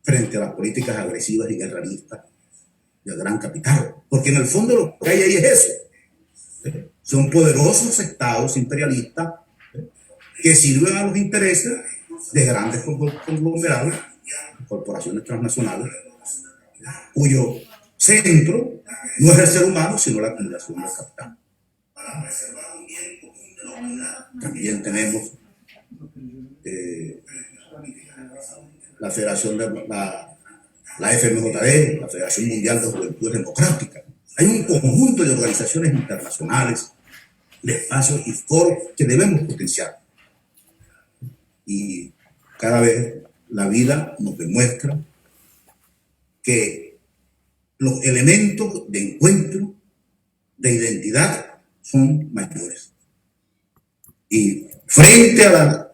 frente a las políticas agresivas y guerreristas del gran capital. Porque en el fondo lo que hay ahí es eso. Son poderosos estados imperialistas que sirven a los intereses de grandes conglomerados, corporaciones transnacionales, cuyo centro no es el ser humano, sino la acumulación del capital. También tenemos la Federación de la FMJD, la Federación Mundial de Juventudes Democráticas. Hay un conjunto de organizaciones internacionales, de espacios y foros que debemos potenciar. Y cada vez la vida nos demuestra que los elementos de encuentro, de identidad, son mayores. Y frente a la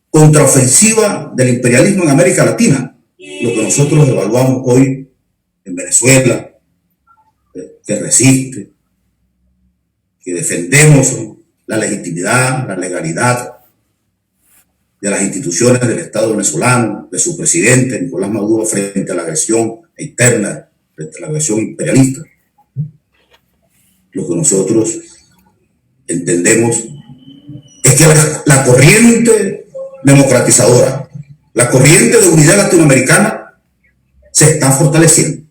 contraofensiva del imperialismo en América Latina, lo que nosotros evaluamos hoy en Venezuela, que resiste, que defendemos la legitimidad, la legalidad de las instituciones del Estado venezolano, de su presidente Nicolás Maduro, frente a la agresión interna, frente a la agresión imperialista. Lo que nosotros entendemos es que la corriente democratizadora, la corriente de unidad latinoamericana se está fortaleciendo.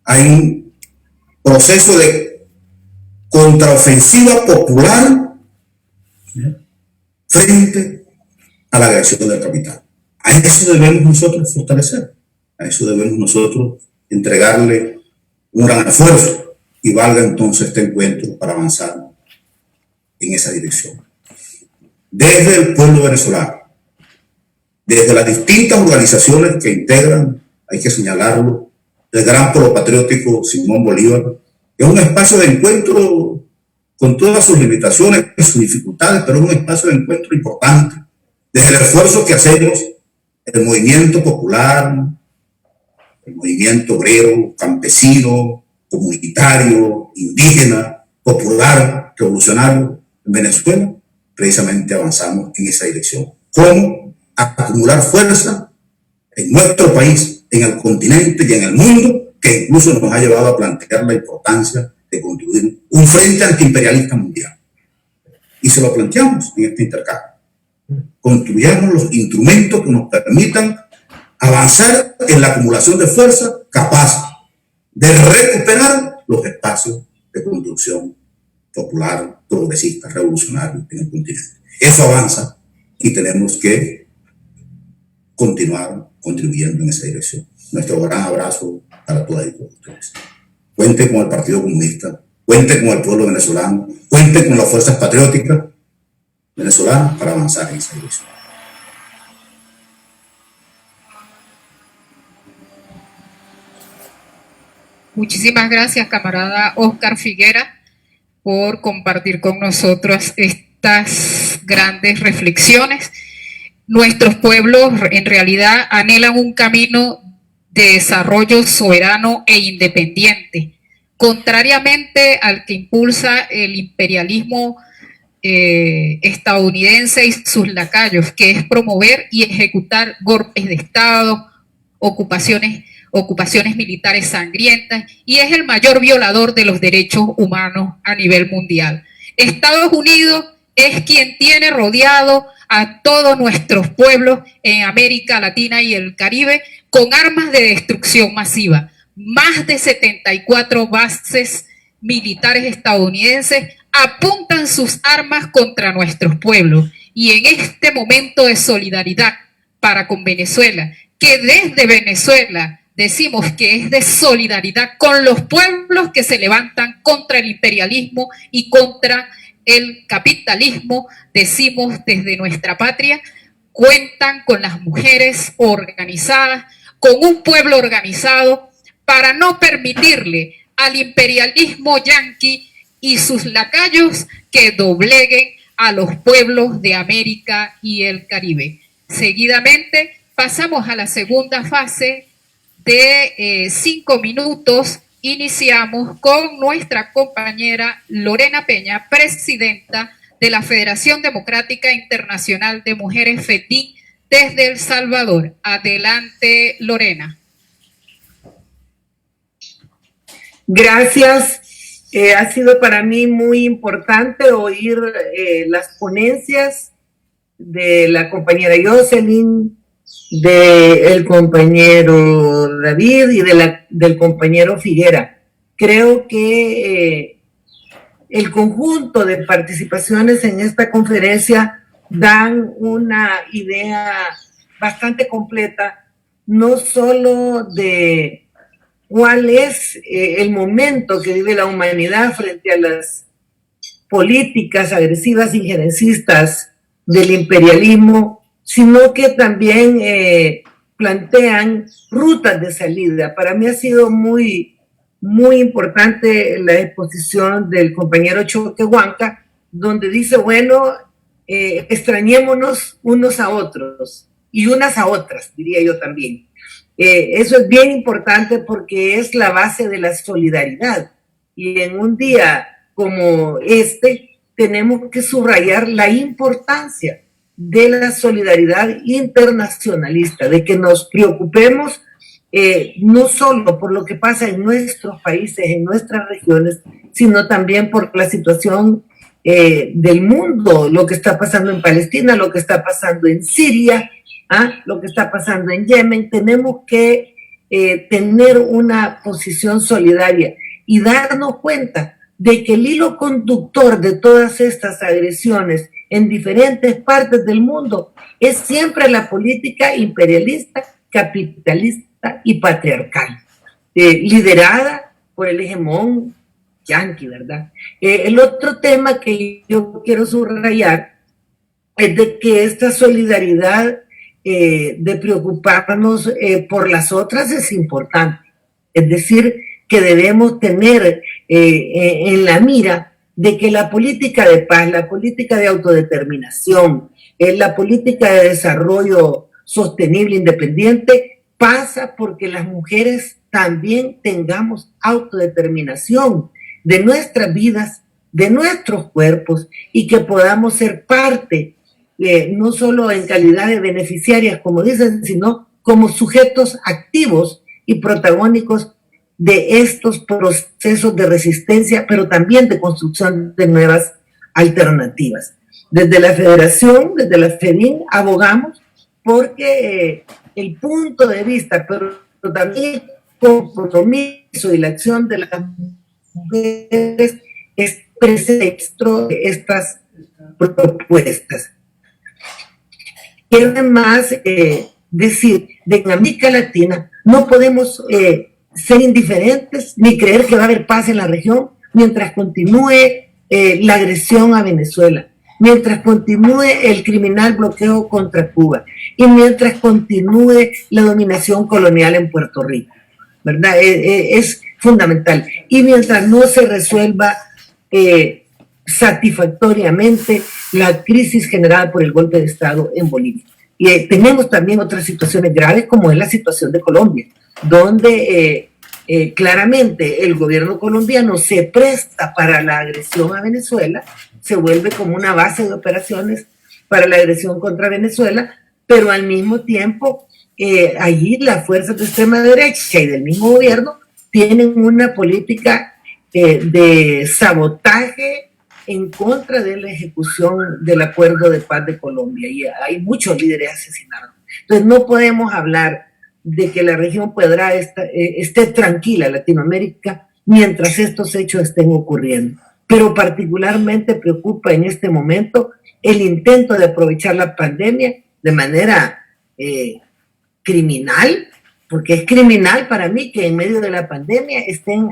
Hay un proceso de contraofensiva popular frente a la agresión del capital. A eso debemos nosotros fortalecer, a eso debemos nosotros entregarle un gran esfuerzo, y valga entonces este encuentro para avanzar en esa dirección. Desde el pueblo venezolano, desde las distintas organizaciones que integran, hay que señalarlo, el gran polo patriótico Simón Bolívar, es un espacio de encuentro con todas sus limitaciones y sus dificultades, pero es un espacio de encuentro importante. Desde el esfuerzo que hacemos, el movimiento popular, el movimiento obrero, campesino, comunitario, indígena, popular, revolucionario en Venezuela, precisamente avanzamos en esa dirección. ¿Cómo acumular fuerza en nuestro país, en el continente y en el mundo, que incluso nos ha llevado a plantear la importancia de construir un frente antiimperialista mundial? Y se lo planteamos en este intercambio. Construyamos los instrumentos que nos permitan avanzar en la acumulación de fuerza capaz de recuperar los espacios de construcción popular, progresista, revolucionario en el continente. Eso avanza y tenemos que continuar contribuyendo en esa dirección. Nuestro gran abrazo para todas y todos ustedes. Cuenten con el Partido Comunista, cuenten con el pueblo venezolano, cuenten con las fuerzas patrióticas venezolanas para avanzar en esa dirección. Muchísimas gracias, camarada Óscar Figuera, por compartir con nosotros estas grandes reflexiones. Nuestros pueblos en realidad anhelan un camino de desarrollo soberano e independiente, contrariamente al que impulsa el imperialismo estadounidense y sus lacayos, que es promover y ejecutar golpes de Estado, ocupaciones militares sangrientas, y es el mayor violador de los derechos humanos a nivel mundial. Estados Unidos es quien tiene rodeado a todos nuestros pueblos en América Latina y el Caribe con armas de destrucción masiva. Más de 74 bases militares estadounidenses apuntan sus armas contra nuestros pueblos. Y en este momento de solidaridad para con Venezuela, que desde Venezuela decimos que es de solidaridad con los pueblos que se levantan contra el imperialismo y contra el capitalismo, decimos desde nuestra patria, cuentan con las mujeres organizadas, con un pueblo organizado, para no permitirle al imperialismo yanqui y sus lacayos que dobleguen a los pueblos de América y el Caribe. Seguidamente pasamos a la segunda fase de 5 minutos. Iniciamos con nuestra compañera Lorena Peña, presidenta de la Federación Democrática Internacional de Mujeres FETIN desde El Salvador. Adelante, Lorena. Gracias. Ha sido para mí muy importante oír las ponencias de la compañera Jocelyn, del compañero David y del compañero Figuera. Creo que el conjunto de participaciones en esta conferencia dan una idea bastante completa, no solo de cuál es el momento que vive la humanidad frente a las políticas agresivas injerencistas del imperialismo, sino que también plantean rutas de salida. Para mí ha sido muy importante la exposición del compañero Choquehuanca, donde dice, bueno, extrañémonos unos a otros y unas a otras, diría yo también. Eso es bien importante porque es la base de la solidaridad. Y en un día como este, tenemos que subrayar la importancia de la solidaridad internacionalista, de que nos preocupemos no solo por lo que pasa en nuestros países, en nuestras regiones, sino también por la situación del mundo, lo que está pasando en Palestina, lo que está pasando en Siria, lo que está pasando en Yemen. Tenemos que tener una posición solidaria y darnos cuenta de que el hilo conductor de todas estas agresiones en diferentes partes del mundo es siempre la política imperialista, capitalista y patriarcal, liderada por el hegemón yanqui, ¿verdad? El otro tema que yo quiero subrayar es de que esta solidaridad de preocuparnos por las otras es importante. Es decir, que debemos tener en la mira de que la política de paz, la política de autodeterminación, la política de desarrollo sostenible, independiente, pasa porque las mujeres también tengamos autodeterminación de nuestras vidas, de nuestros cuerpos, y que podamos ser parte, no solo en calidad de beneficiarias, como dicen, sino como sujetos activos y protagónicos de estos procesos de resistencia, pero también de construcción de nuevas alternativas. Desde la Federación, desde la FEDIN, abogamos porque el punto de vista, pero también el compromiso y la acción de las mujeres es pretexto de estas propuestas. Quiero además decir de que en América Latina no podemos ser indiferentes ni creer que va a haber paz en la región mientras continúe la agresión a Venezuela, mientras continúe el criminal bloqueo contra Cuba y mientras continúe la dominación colonial en Puerto Rico, ¿verdad? Es fundamental. Y mientras no se resuelva satisfactoriamente la crisis generada por el golpe de Estado en Bolivia. Y tenemos también otras situaciones graves, como es la situación de Colombia, donde claramente el gobierno colombiano se presta para la agresión a Venezuela, se vuelve como una base de operaciones para la agresión contra Venezuela, pero al mismo tiempo allí las fuerzas de extrema derecha y del mismo gobierno tienen una política de sabotaje en contra de la ejecución del acuerdo de paz de Colombia, y hay muchos líderes asesinados. Entonces no podemos hablar de que la región podrá esté tranquila, Latinoamérica, mientras estos hechos estén ocurriendo. Pero particularmente preocupa en este momento el intento de aprovechar la pandemia de manera criminal, porque es criminal para mí que en medio de la pandemia estén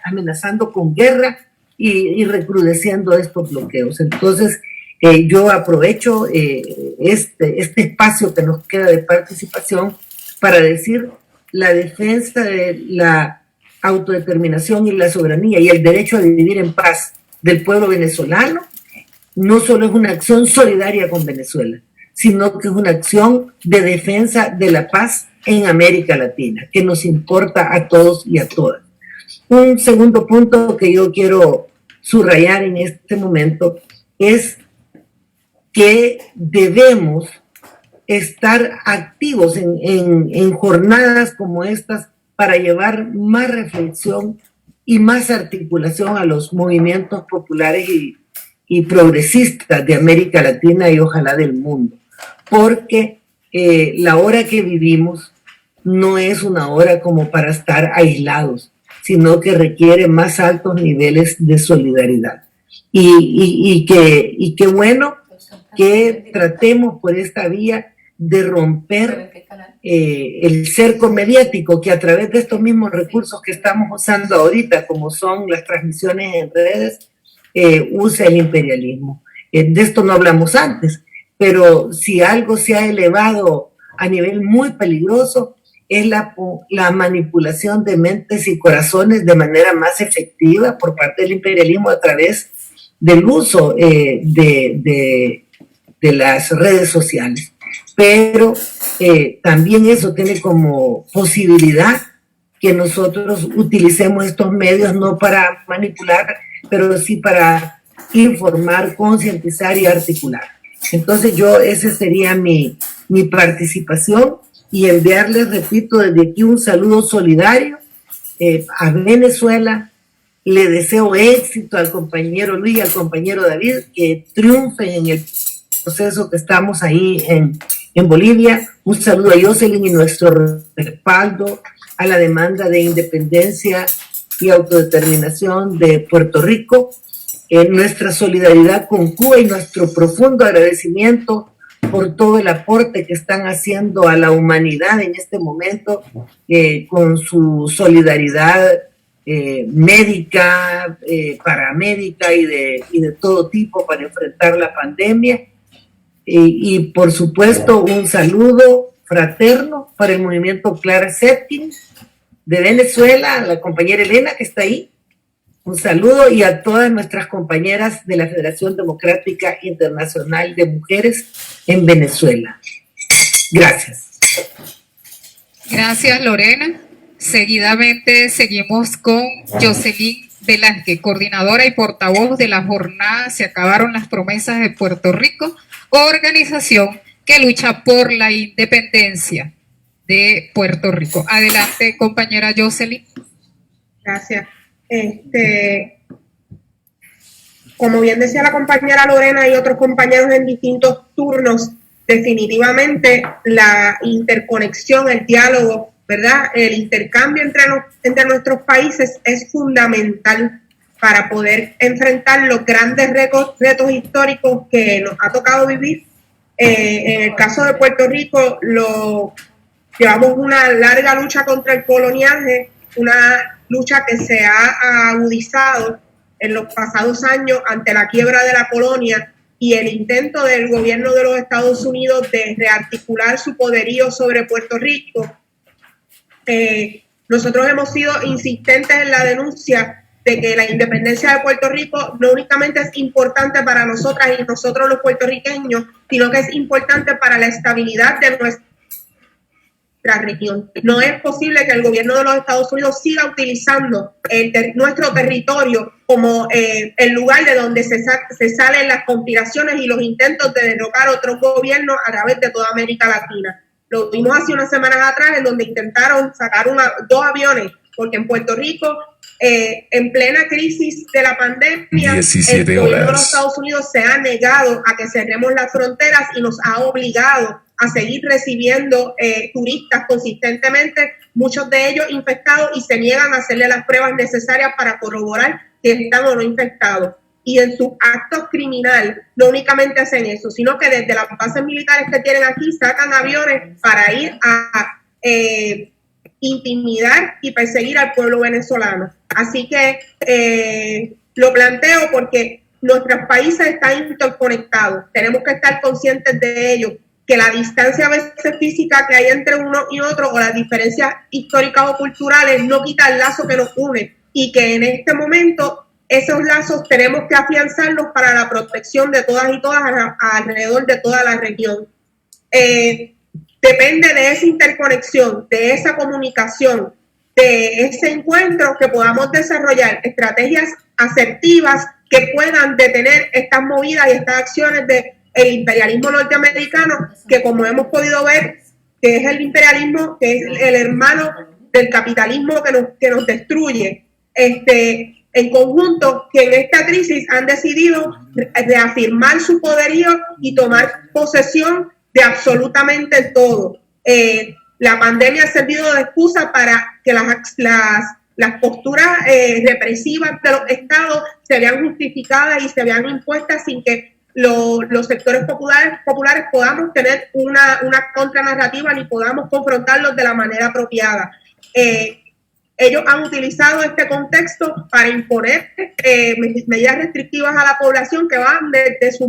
amenazando con guerra y recrudeciendo estos bloqueos. Entonces, yo aprovecho este espacio que nos queda de participación para decir la defensa de la autodeterminación y la soberanía y el derecho a vivir en paz del pueblo venezolano, no solo es una acción solidaria con Venezuela, sino que es una acción de defensa de la paz en América Latina, que nos importa a todos y a todas. Un segundo punto que yo quiero subrayar en este momento es que debemos estar activos en jornadas como estas para llevar más reflexión y más articulación a los movimientos populares y progresistas de América Latina y ojalá del mundo, porque la hora que vivimos no es una hora como para estar aislados, sino que requiere más altos niveles de solidaridad. Y qué bueno que tratemos por esta vía de romper el cerco mediático que a través de estos mismos recursos que estamos usando ahorita, como son las transmisiones en redes, usa el imperialismo. De esto no hablamos antes, pero si algo se ha elevado a nivel muy peligroso es la manipulación de mentes y corazones de manera más efectiva por parte del imperialismo a través del uso de las redes sociales. Pero también eso tiene como posibilidad que nosotros utilicemos estos medios no para manipular, pero sí para informar, concientizar y articular. Entonces esa sería mi participación y enviarles, repito, desde aquí un saludo solidario a Venezuela. Le deseo éxito al compañero Luis y al compañero David, que triunfen en el proceso que estamos ahí en Bolivia. Un saludo a Jocelyn y nuestro respaldo a la demanda de independencia y autodeterminación de Puerto Rico, nuestra solidaridad con Cuba y nuestro profundo agradecimiento por todo el aporte que están haciendo a la humanidad en este momento, con su solidaridad médica, paramédica y de todo tipo para enfrentar la pandemia. Y por supuesto un saludo fraterno para el movimiento Clara Zetkin de Venezuela, a la compañera Elena que está ahí. Un saludo y a todas nuestras compañeras de la Federación Democrática Internacional de Mujeres en Venezuela. Gracias. Gracias, Lorena. Seguidamente seguimos con Jocelyn Velázquez, coordinadora y portavoz de la jornada Se acabaron las promesas de Puerto Rico, organización que lucha por la independencia de Puerto Rico. Adelante, compañera Jocelyn. Gracias. Como bien decía la compañera Lorena y otros compañeros en distintos turnos, definitivamente la interconexión, el diálogo, ¿verdad? El intercambio entre nuestros países es fundamental para poder enfrentar los grandes retos históricos que nos ha tocado vivir. En el caso de Puerto Rico, llevamos una larga lucha contra el coloniaje, una lucha que se ha agudizado en los pasados años ante la quiebra de la colonia y el intento del gobierno de los Estados Unidos de rearticular su poderío sobre Puerto Rico. Nosotros hemos sido insistentes en la denuncia de que la independencia de Puerto Rico no únicamente es importante para nosotras y nosotros los puertorriqueños, sino que es importante para la estabilidad de nuestra región. No es posible que el gobierno de los Estados Unidos siga utilizando nuestro territorio como el lugar de donde se salen las conspiraciones y los intentos de derrocar otros gobiernos a través de toda América Latina. Lo vimos hace unas semanas atrás en donde intentaron sacar 2 aviones, porque en Puerto Rico, en plena crisis de la pandemia, el gobierno de los Estados Unidos se ha negado a que cerremos las fronteras y nos ha obligado a seguir recibiendo turistas consistentemente, muchos de ellos infectados, y se niegan a hacerle las pruebas necesarias para corroborar si están o no infectados. Y en su acto criminal no únicamente hacen eso, sino que desde las bases militares que tienen aquí sacan aviones para ir a intimidar y perseguir al pueblo venezolano. Así que lo planteo porque nuestros países están interconectados, tenemos que estar conscientes de ello, que la distancia a veces física que hay entre uno y otro o las diferencias históricas o culturales no quita el lazo que nos une, y que en este momento esos lazos tenemos que afianzarlos para la protección de todas y todas alrededor de toda la región. Depende de esa interconexión, de esa comunicación, de ese encuentro que podamos desarrollar estrategias asertivas que puedan detener estas movidas y estas acciones del imperialismo norteamericano, que como hemos podido ver, que es el imperialismo, que es el hermano del capitalismo que nos destruye, en conjunto, que en esta crisis han decidido reafirmar su poderío y tomar posesión de absolutamente todo. La pandemia ha servido de excusa para que las posturas represivas de los estados se vean justificadas y se vean impuestas sin que los sectores populares podamos tener una contranarrativa ni podamos confrontarlos de la manera apropiada. Ellos han utilizado este contexto para imponer medidas restrictivas a la población que van desde su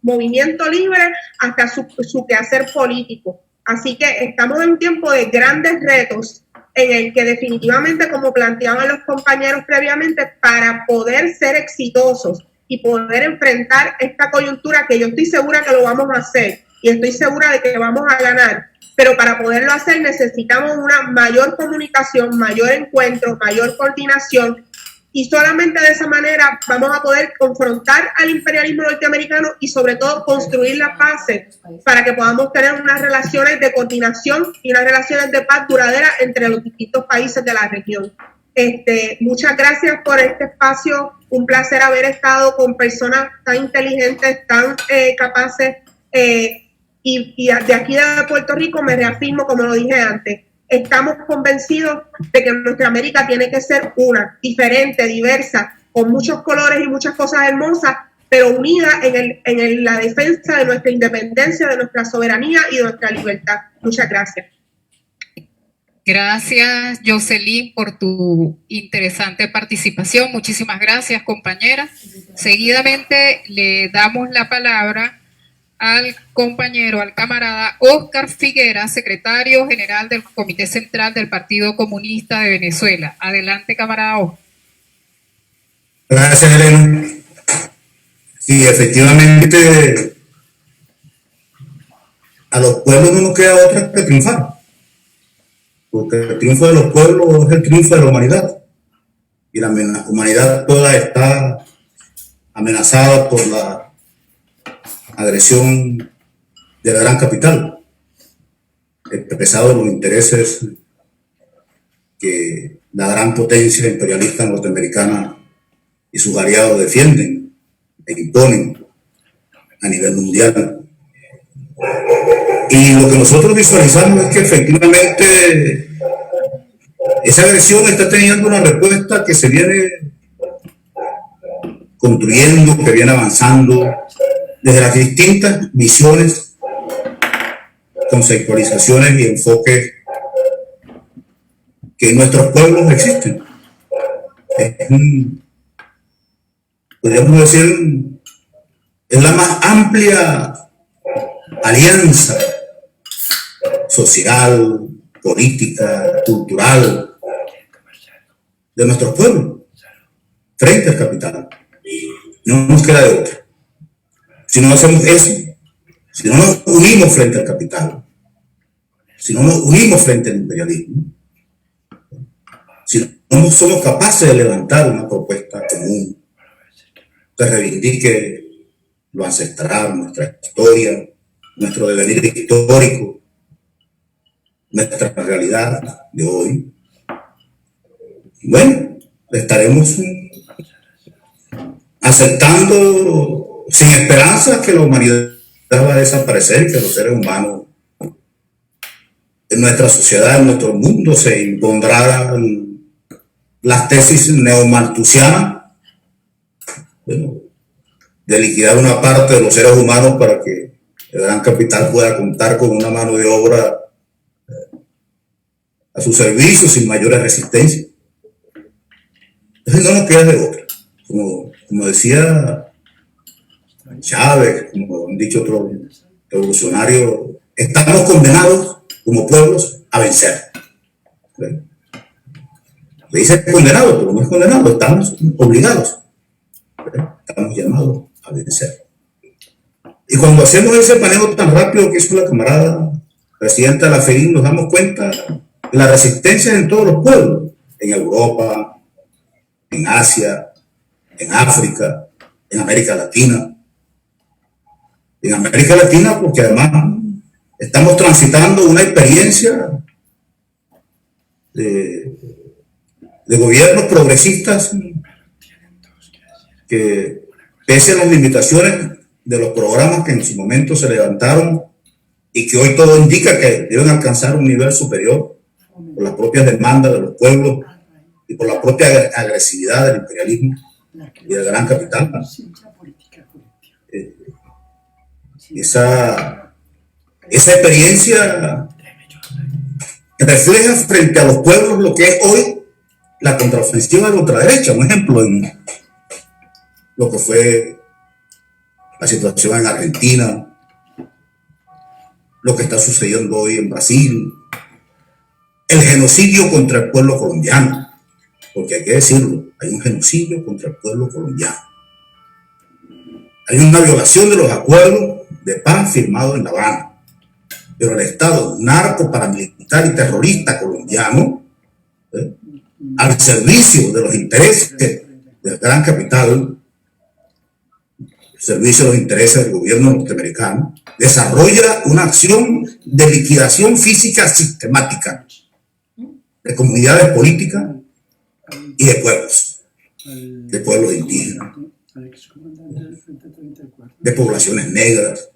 movimiento libre hasta su quehacer político. Así que estamos en un tiempo de grandes retos en el que definitivamente, como planteaban los compañeros previamente, para poder ser exitosos y poder enfrentar esta coyuntura, que yo estoy segura que lo vamos a hacer y estoy segura de que vamos a ganar, pero para poderlo hacer necesitamos una mayor comunicación, mayor encuentro, mayor coordinación, y solamente de esa manera vamos a poder confrontar al imperialismo norteamericano y sobre todo construir las bases para que podamos tener unas relaciones de coordinación y unas relaciones de paz duraderas entre los distintos países de la región. Muchas gracias por este espacio, un placer haber estado con personas tan inteligentes, tan capaces, y de aquí de Puerto Rico me reafirmo, como lo dije antes, estamos convencidos de que nuestra América tiene que ser una, diferente, diversa, con muchos colores y muchas cosas hermosas, pero unida en la defensa de nuestra independencia, de nuestra soberanía y de nuestra libertad. Muchas gracias. Gracias, Jocelyn, por tu interesante participación. Muchísimas gracias, compañera. Seguidamente le damos la palabra al compañero, al camarada Óscar Figuera, secretario general del Comité Central del Partido Comunista de Venezuela. Adelante, camarada Óscar. Gracias, Elena. Sí, efectivamente, a los pueblos no nos queda otra que triunfar, porque el triunfo de los pueblos es el triunfo de la humanidad, y la humanidad toda está amenazada por la agresión de la gran capital, expresado en los intereses que la gran potencia imperialista norteamericana y sus aliados defienden e imponen a nivel mundial. Y lo que nosotros visualizamos es que efectivamente esa agresión está teniendo una respuesta que se viene construyendo, que viene avanzando desde las distintas visiones, conceptualizaciones y enfoques que en nuestros pueblos existen. Podríamos decir, es la más amplia alianza social, política, cultural de nuestros pueblos frente al capital. No nos queda de otra. Si no hacemos eso, si no nos unimos frente al capital, si no nos unimos frente al imperialismo, si no somos capaces de levantar una propuesta común que reivindique lo ancestral, nuestra historia, nuestro devenir histórico, nuestra realidad de hoy, bueno, estaremos aceptando sin esperanza que la humanidad va a desaparecer, que los seres humanos en nuestra sociedad, en nuestro mundo, se impondrán las tesis neomalthusianas, bueno, de liquidar una parte de los seres humanos para que el gran capital pueda contar con una mano de obra a su servicio sin mayores resistencias. Entonces no nos queda de otra. Como decía Chávez, como han dicho otros revolucionarios, estamos condenados como pueblos a vencer. ¿Sí? Le dice condenado, pero no es condenado, estamos obligados Estamos llamados a vencer. Y cuando hacemos ese paneo tan rápido que hizo la camarada presidenta de la FEDIN, nos damos cuenta de la resistencia en todos los pueblos, en Europa, en Asia, en África, en América Latina. En América Latina porque además estamos transitando una experiencia de gobiernos progresistas que, pese a las limitaciones de los programas que en su momento se levantaron y que hoy todo indica que deben alcanzar un nivel superior por las propias demandas de los pueblos y por la propia agresividad del imperialismo y del gran capital. Esa experiencia refleja frente a los pueblos lo que es hoy la contraofensiva de la ultraderecha. Un ejemplo en lo que fue la situación en Argentina, lo que está sucediendo hoy en Brasil, el genocidio contra el pueblo colombiano, porque hay que decirlo, hay un genocidio contra el pueblo colombiano. Hay una violación de los acuerdos de paz firmados en La Habana, pero el Estado narco, paramilitar y terrorista colombiano, al servicio de los intereses del gran capital, servicio de los intereses del gobierno norteamericano, desarrolla una acción de liquidación física sistemática de comunidades políticas y de pueblos indígenas, de poblaciones negras,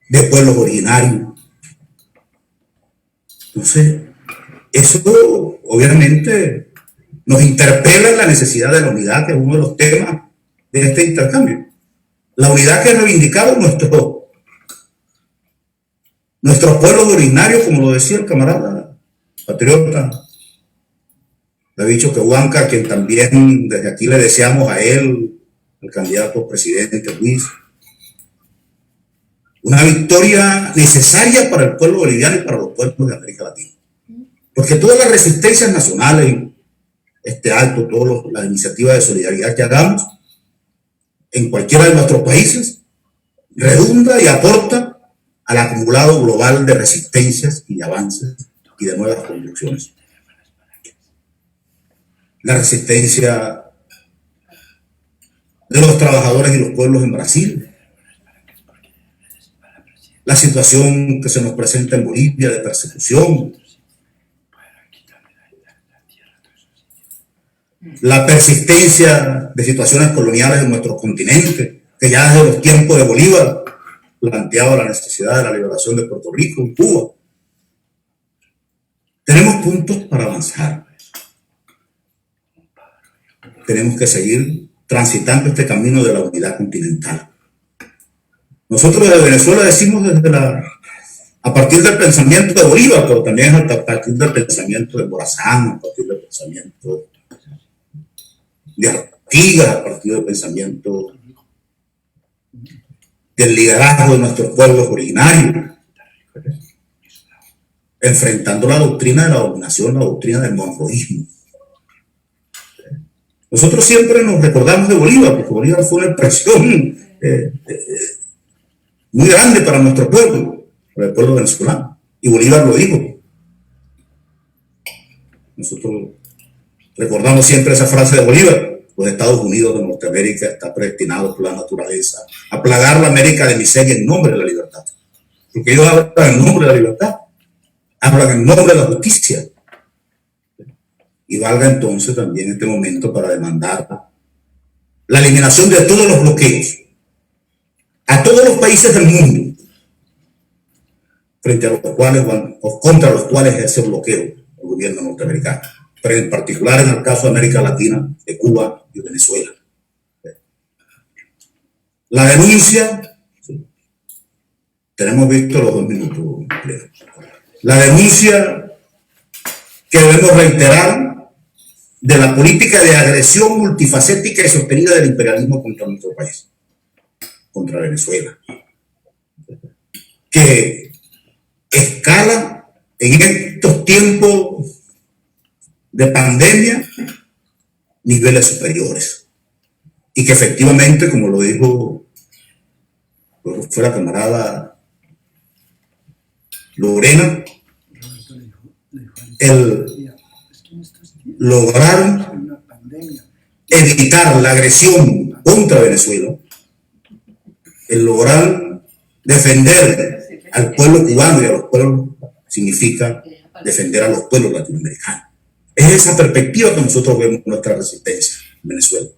de pueblos originarios. Entonces, eso obviamente nos interpela en la necesidad de la unidad, que es uno de los temas de este intercambio. La unidad que ha reivindicado nuestros pueblos originarios, como lo decía el camarada patriota David Choquehuanca, a quien también desde aquí le deseamos a él, el candidato presidente Luis, una victoria necesaria para el pueblo boliviano y para los pueblos de América Latina. Porque todas las resistencias nacionales, este acto, todas las iniciativas de solidaridad que hagamos en cualquiera de nuestros países, redunda y aporta al acumulado global de resistencias y de avances y de nuevas construcciones. La resistencia de los trabajadores y los pueblos en Brasil, la situación que se nos presenta en Bolivia de persecución, la persistencia de situaciones coloniales en nuestro continente, que ya desde los tiempos de Bolívar planteaba la necesidad de la liberación de Puerto Rico y Cuba. Tenemos puntos para avanzar. Tenemos que seguir transitando este camino de la unidad continental. Nosotros desde Venezuela decimos a partir del pensamiento de Bolívar, pero también a partir del pensamiento de Morazán, a partir del pensamiento de Artigas, a partir del pensamiento del liderazgo de nuestros pueblos originarios, enfrentando la doctrina de la dominación, la doctrina del monroísmo. Nosotros siempre nos recordamos de Bolívar, porque Bolívar fue una expresión muy grande para nuestro pueblo, para el pueblo venezolano, y Bolívar lo dijo. Nosotros recordamos siempre esa frase de Bolívar: los Estados Unidos de Norteamérica están predestinados por la naturaleza a plagar la América de miseria en nombre de la libertad. Porque ellos hablan en nombre de la libertad, hablan en nombre de la justicia. Y valga entonces también este momento para demandar la eliminación de todos los bloqueos a todos los países del mundo frente a los cuales o contra los cuales ejerce bloqueo el gobierno norteamericano, pero en particular en el caso de América Latina, de Cuba y Venezuela. La denuncia, tenemos visto los 2 minutos, la denuncia que debemos reiterar de la política de agresión multifacética y sostenida del imperialismo contra nuestro país, contra Venezuela, que escala en estos tiempos de pandemia niveles superiores. Y que efectivamente, como lo dijo, fue la camarada Lorena, lograron evitar la agresión contra Venezuela, el lograr defender al pueblo cubano y a los pueblos significa defender a los pueblos latinoamericanos. Es esa perspectiva que nosotros vemos nuestra resistencia en Venezuela,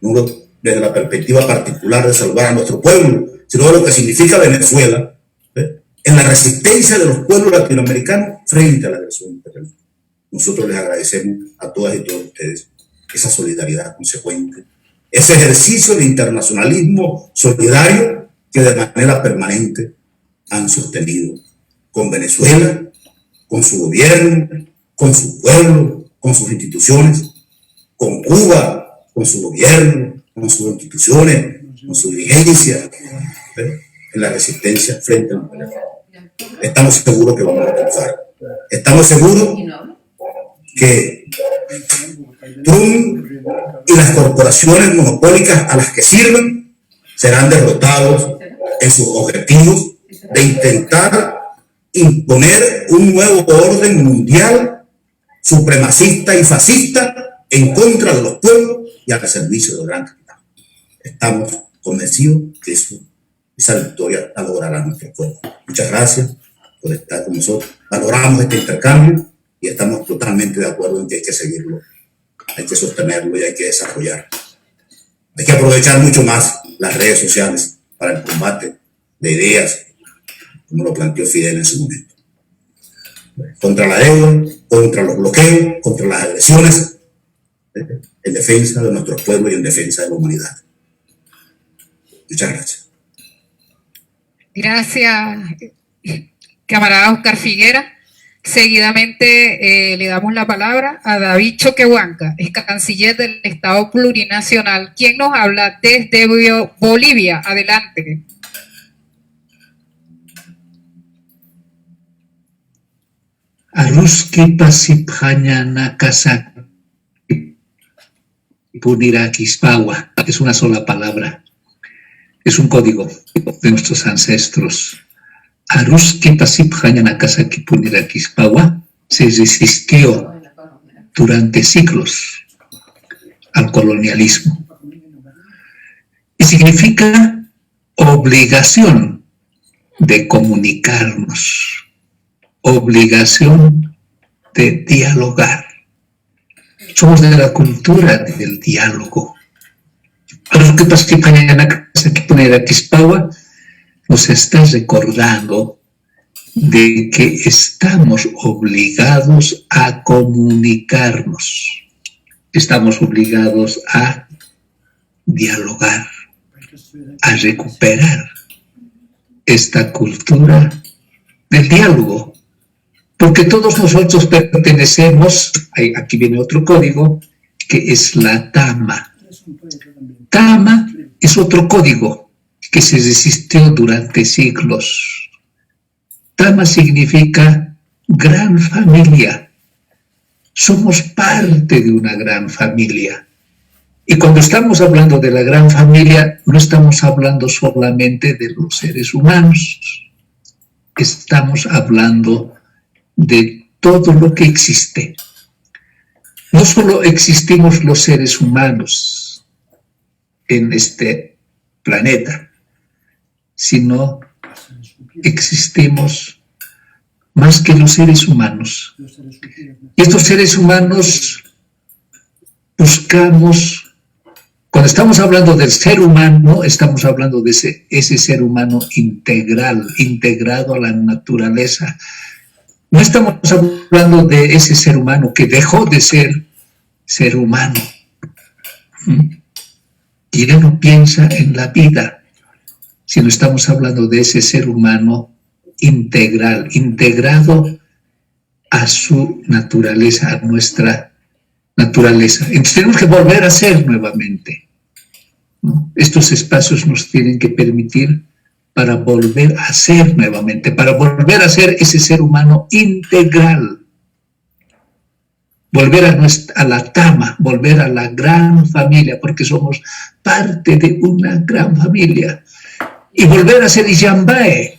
no desde la perspectiva particular de salvar a nuestro pueblo, sino de lo que significa Venezuela en la resistencia de los pueblos latinoamericanos frente a la agresión imperial. Nosotros les agradecemos a todas y todos ustedes esa solidaridad consecuente, ese ejercicio de internacionalismo solidario que de manera permanente han sostenido con Venezuela, con su gobierno, con su pueblo, con sus instituciones, con Cuba, con su gobierno, con sus instituciones, con su dirigencia, en la resistencia frente al imperio. Estamos seguros que vamos a triunfar. Estamos seguros que Trump y las corporaciones monopólicas a las que sirven serán derrotados en sus objetivos de intentar imponer un nuevo orden mundial supremacista y fascista en contra de los pueblos y al servicio del gran capital. Estamos convencidos que esa victoria la logrará nuestro pueblo. Muchas gracias por estar con nosotros. Valoramos este intercambio y estamos totalmente de acuerdo en que hay que seguirlo, hay que sostenerlo y hay que desarrollarlo. Hay que aprovechar mucho más las redes sociales para el combate de ideas, como lo planteó Fidel en su momento. Contra la deuda, contra los bloqueos, contra las agresiones, en defensa de nuestros pueblos y en defensa de la humanidad. Muchas gracias. Gracias, camarada Oscar Figuera. Seguidamente le damos la palabra a David Choquehuanca, es canciller del Estado Plurinacional, quien nos habla desde Bolivia. Adelante. Aruski pasiphañana casa puniraquispawa, es una sola palabra, es un código de nuestros ancestros. Aruski pasiphañana casa puniraquispawa se resistió durante siglos al colonialismo y significa obligación de comunicarnos, obligación de dialogar. Somos de la cultura del diálogo. Lo que pasa que nos está recordando de que estamos obligados a comunicarnos, estamos obligados a dialogar, a recuperar esta cultura del diálogo. Porque todos nosotros pertenecemos, aquí viene otro código, que es la Tama. Tama es otro código que se resistió durante siglos. Tama significa gran familia. Somos parte de una gran familia. Y cuando estamos hablando de la gran familia, no estamos hablando solamente de los seres humanos. Estamos hablando de todo lo que existe. No solo existimos los seres humanos en este planeta, sino existimos más que los seres humanos. Y estos seres humanos buscamos, cuando estamos hablando del ser humano, estamos hablando de ese ser humano integral, integrado a la naturaleza. No estamos hablando de ese ser humano que dejó de ser humano y ya no piensa en la vida, sino estamos hablando de ese ser humano integral, integrado a su naturaleza, a nuestra naturaleza. Entonces tenemos que volver a ser nuevamente, ¿no? Estos espacios nos tienen que permitir para volver a ser nuevamente, para volver a ser ese ser humano integral. volver a la Tama, volver a la gran familia, porque somos parte de una gran familia, y volver a ser Iyambae.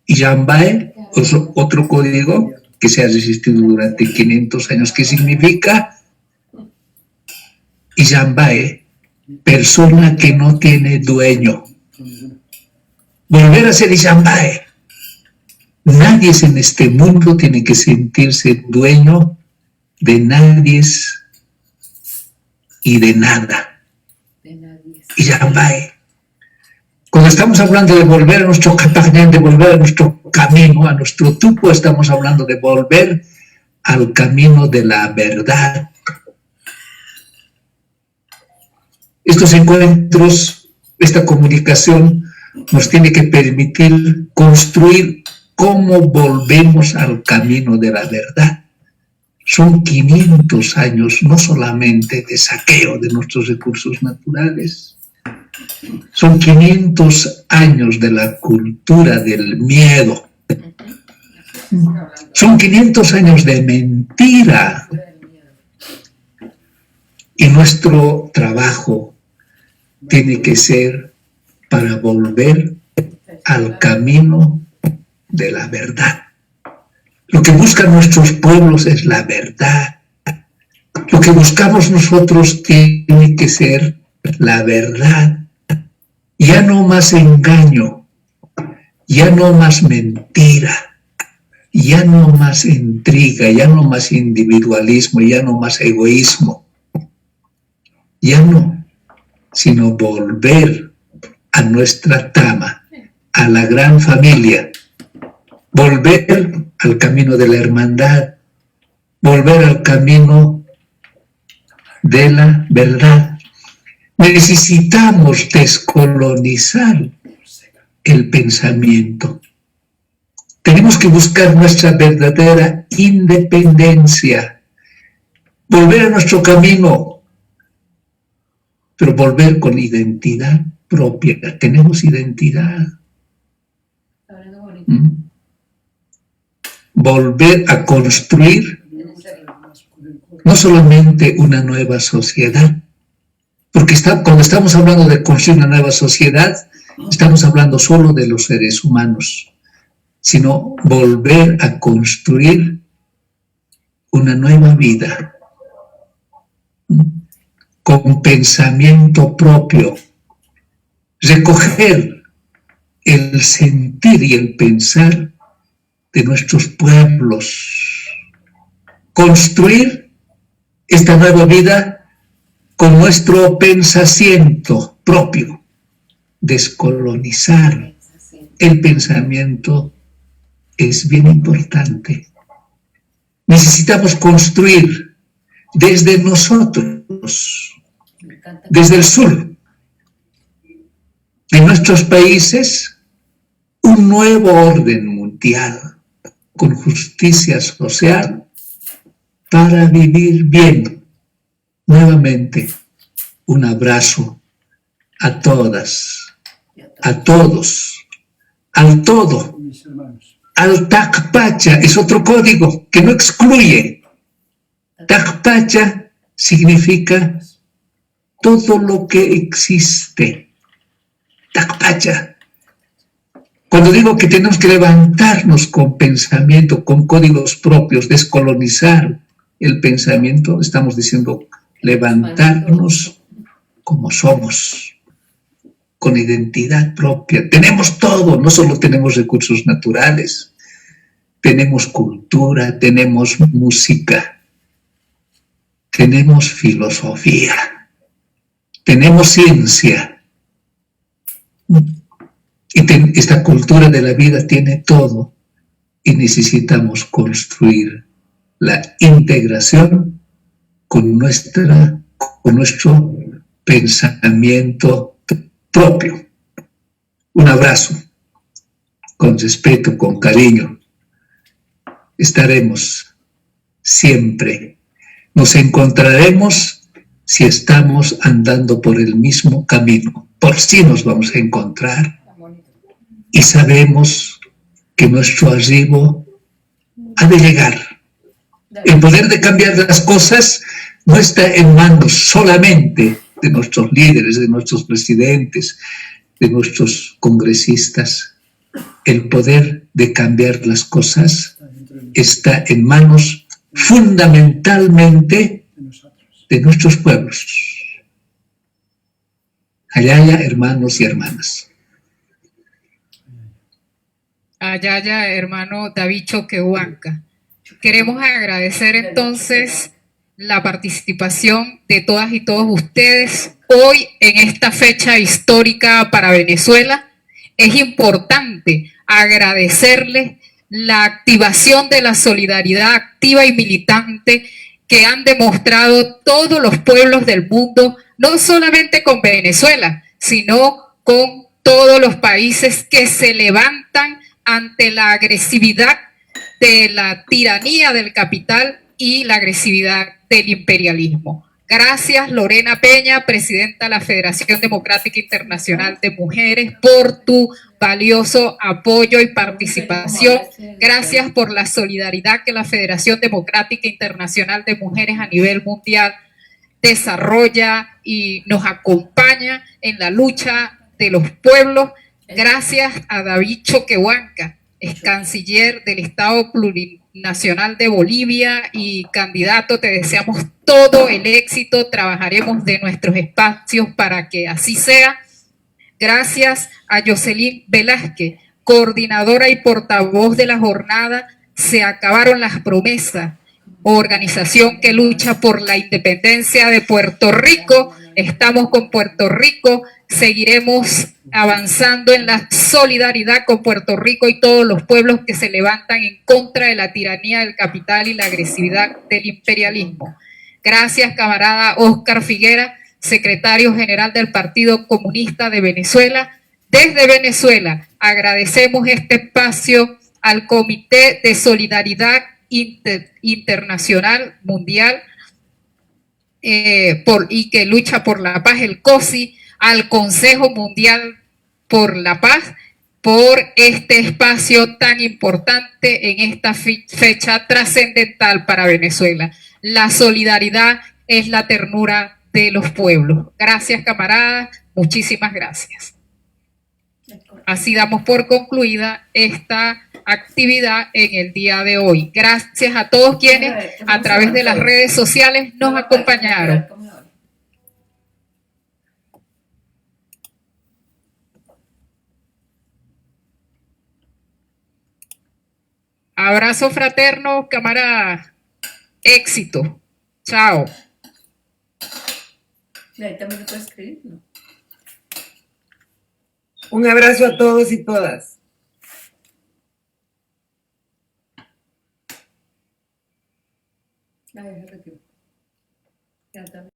Iyambae es otro código que se ha resistido durante 500 años, que significa Iyambae, persona que no tiene dueño. Volver a ser Iyambae. Nadie en este mundo tiene que sentirse dueño de nadie y de nada. Iyambae. Cuando estamos hablando de volver a nuestro Catañán, de volver a nuestro camino, a nuestro tupo, estamos hablando de volver al camino de la verdad. Estos encuentros, esta comunicación nos tiene que permitir construir cómo volvemos al camino de la verdad. Son 500 años no solamente de saqueo de nuestros recursos naturales, son 500 años de la cultura del miedo, son 500 años de mentira, y nuestro trabajo tiene que ser para volver al camino de la verdad. Lo que buscan nuestros pueblos es la verdad. Lo que buscamos nosotros tiene que ser la verdad. Ya no más engaño, ya no más mentira, ya no más intriga, ya no más individualismo, ya no más egoísmo. Ya no, sino volver a nuestra Tama, a la gran familia, volver al camino de la hermandad, volver al camino de la verdad. Necesitamos descolonizar el pensamiento. Tenemos que buscar nuestra verdadera independencia, volver a nuestro camino, pero volver con identidad propia. Tenemos identidad. Volver a construir no solamente una nueva sociedad, porque cuando estamos hablando de construir una nueva sociedad, estamos hablando solo de los seres humanos, sino volver a construir una nueva vida, con pensamiento propio, recoger el sentir y el pensar de nuestros pueblos, construir esta nueva vida con nuestro pensamiento propio, descolonizar el pensamiento es bien importante. Necesitamos construir desde nosotros, desde el sur, en nuestros países, un nuevo orden mundial con justicia social para vivir bien. Nuevamente, un abrazo a todas, a todos, al todo, al Tacpacha, es otro código que no excluye. Tacpacha significa todo lo que existe. Tacpacha. Cuando digo que tenemos que levantarnos con pensamiento, con códigos propios, descolonizar el pensamiento, estamos diciendo levantarnos como somos, con identidad propia. Tenemos todo, no solo tenemos recursos naturales, tenemos cultura, tenemos música, tenemos filosofía, tenemos ciencia. Y esta cultura de la vida tiene todo, y necesitamos construir la integración con nuestro pensamiento propio. Un abrazo, con respeto, con cariño. Estaremos siempre. Nos encontraremos si estamos andando por el mismo camino. Por sí nos vamos a encontrar. Y sabemos que nuestro arribo ha de llegar. El poder de cambiar las cosas no está en manos solamente de nuestros líderes, de nuestros presidentes, de nuestros congresistas. El poder de cambiar las cosas está en manos fundamentalmente de nuestros pueblos. Ayaya, hermanos y hermanas. Ayaya, hermano David Choquehuanca. Queremos agradecer entonces la participación de todas y todos ustedes hoy en esta fecha histórica para Venezuela. Es importante agradecerles la activación de la solidaridad activa y militante que han demostrado todos los pueblos del mundo, no solamente con Venezuela, sino con todos los países que se levantan ante la agresividad de la tiranía del capital y la agresividad del imperialismo. Gracias, Lorena Peña, presidenta de la Federación Democrática Internacional de Mujeres, por tu valioso apoyo y participación. Gracias por la solidaridad que la Federación Democrática Internacional de Mujeres a nivel mundial desarrolla y nos acompaña en la lucha de los pueblos. Gracias a David Choquehuanca, ex canciller del Estado Plurinacional de Bolivia y candidato. Te deseamos todo el éxito. Trabajaremos de nuestros espacios para que así sea. Gracias a Jocelyn Velázquez, coordinadora y portavoz de la jornada Se Acabaron las Promesas, organización que lucha por la independencia de Puerto Rico. Estamos con Puerto Rico, seguiremos avanzando en la solidaridad con Puerto Rico y todos los pueblos que se levantan en contra de la tiranía del capital y la agresividad del imperialismo. Gracias, camarada Óscar Figuera, secretario general del Partido Comunista de Venezuela. Desde Venezuela agradecemos este espacio al Comité de Solidaridad Internacional Mundial y que lucha por la paz, el COSI, al Consejo Mundial por la Paz, por este espacio tan importante en esta fecha trascendental para Venezuela. La solidaridad es la ternura de los pueblos. Gracias, camaradas, muchísimas gracias. Así damos por concluida esta actividad en el día de hoy. Gracias a todos quienes a través de las redes sociales nos acompañaron. Abrazo fraterno, camarada. Éxito. Chao. Ahí también puede escribir, ¿no? Un abrazo a todos y todas. Ay, retiro. Ya está.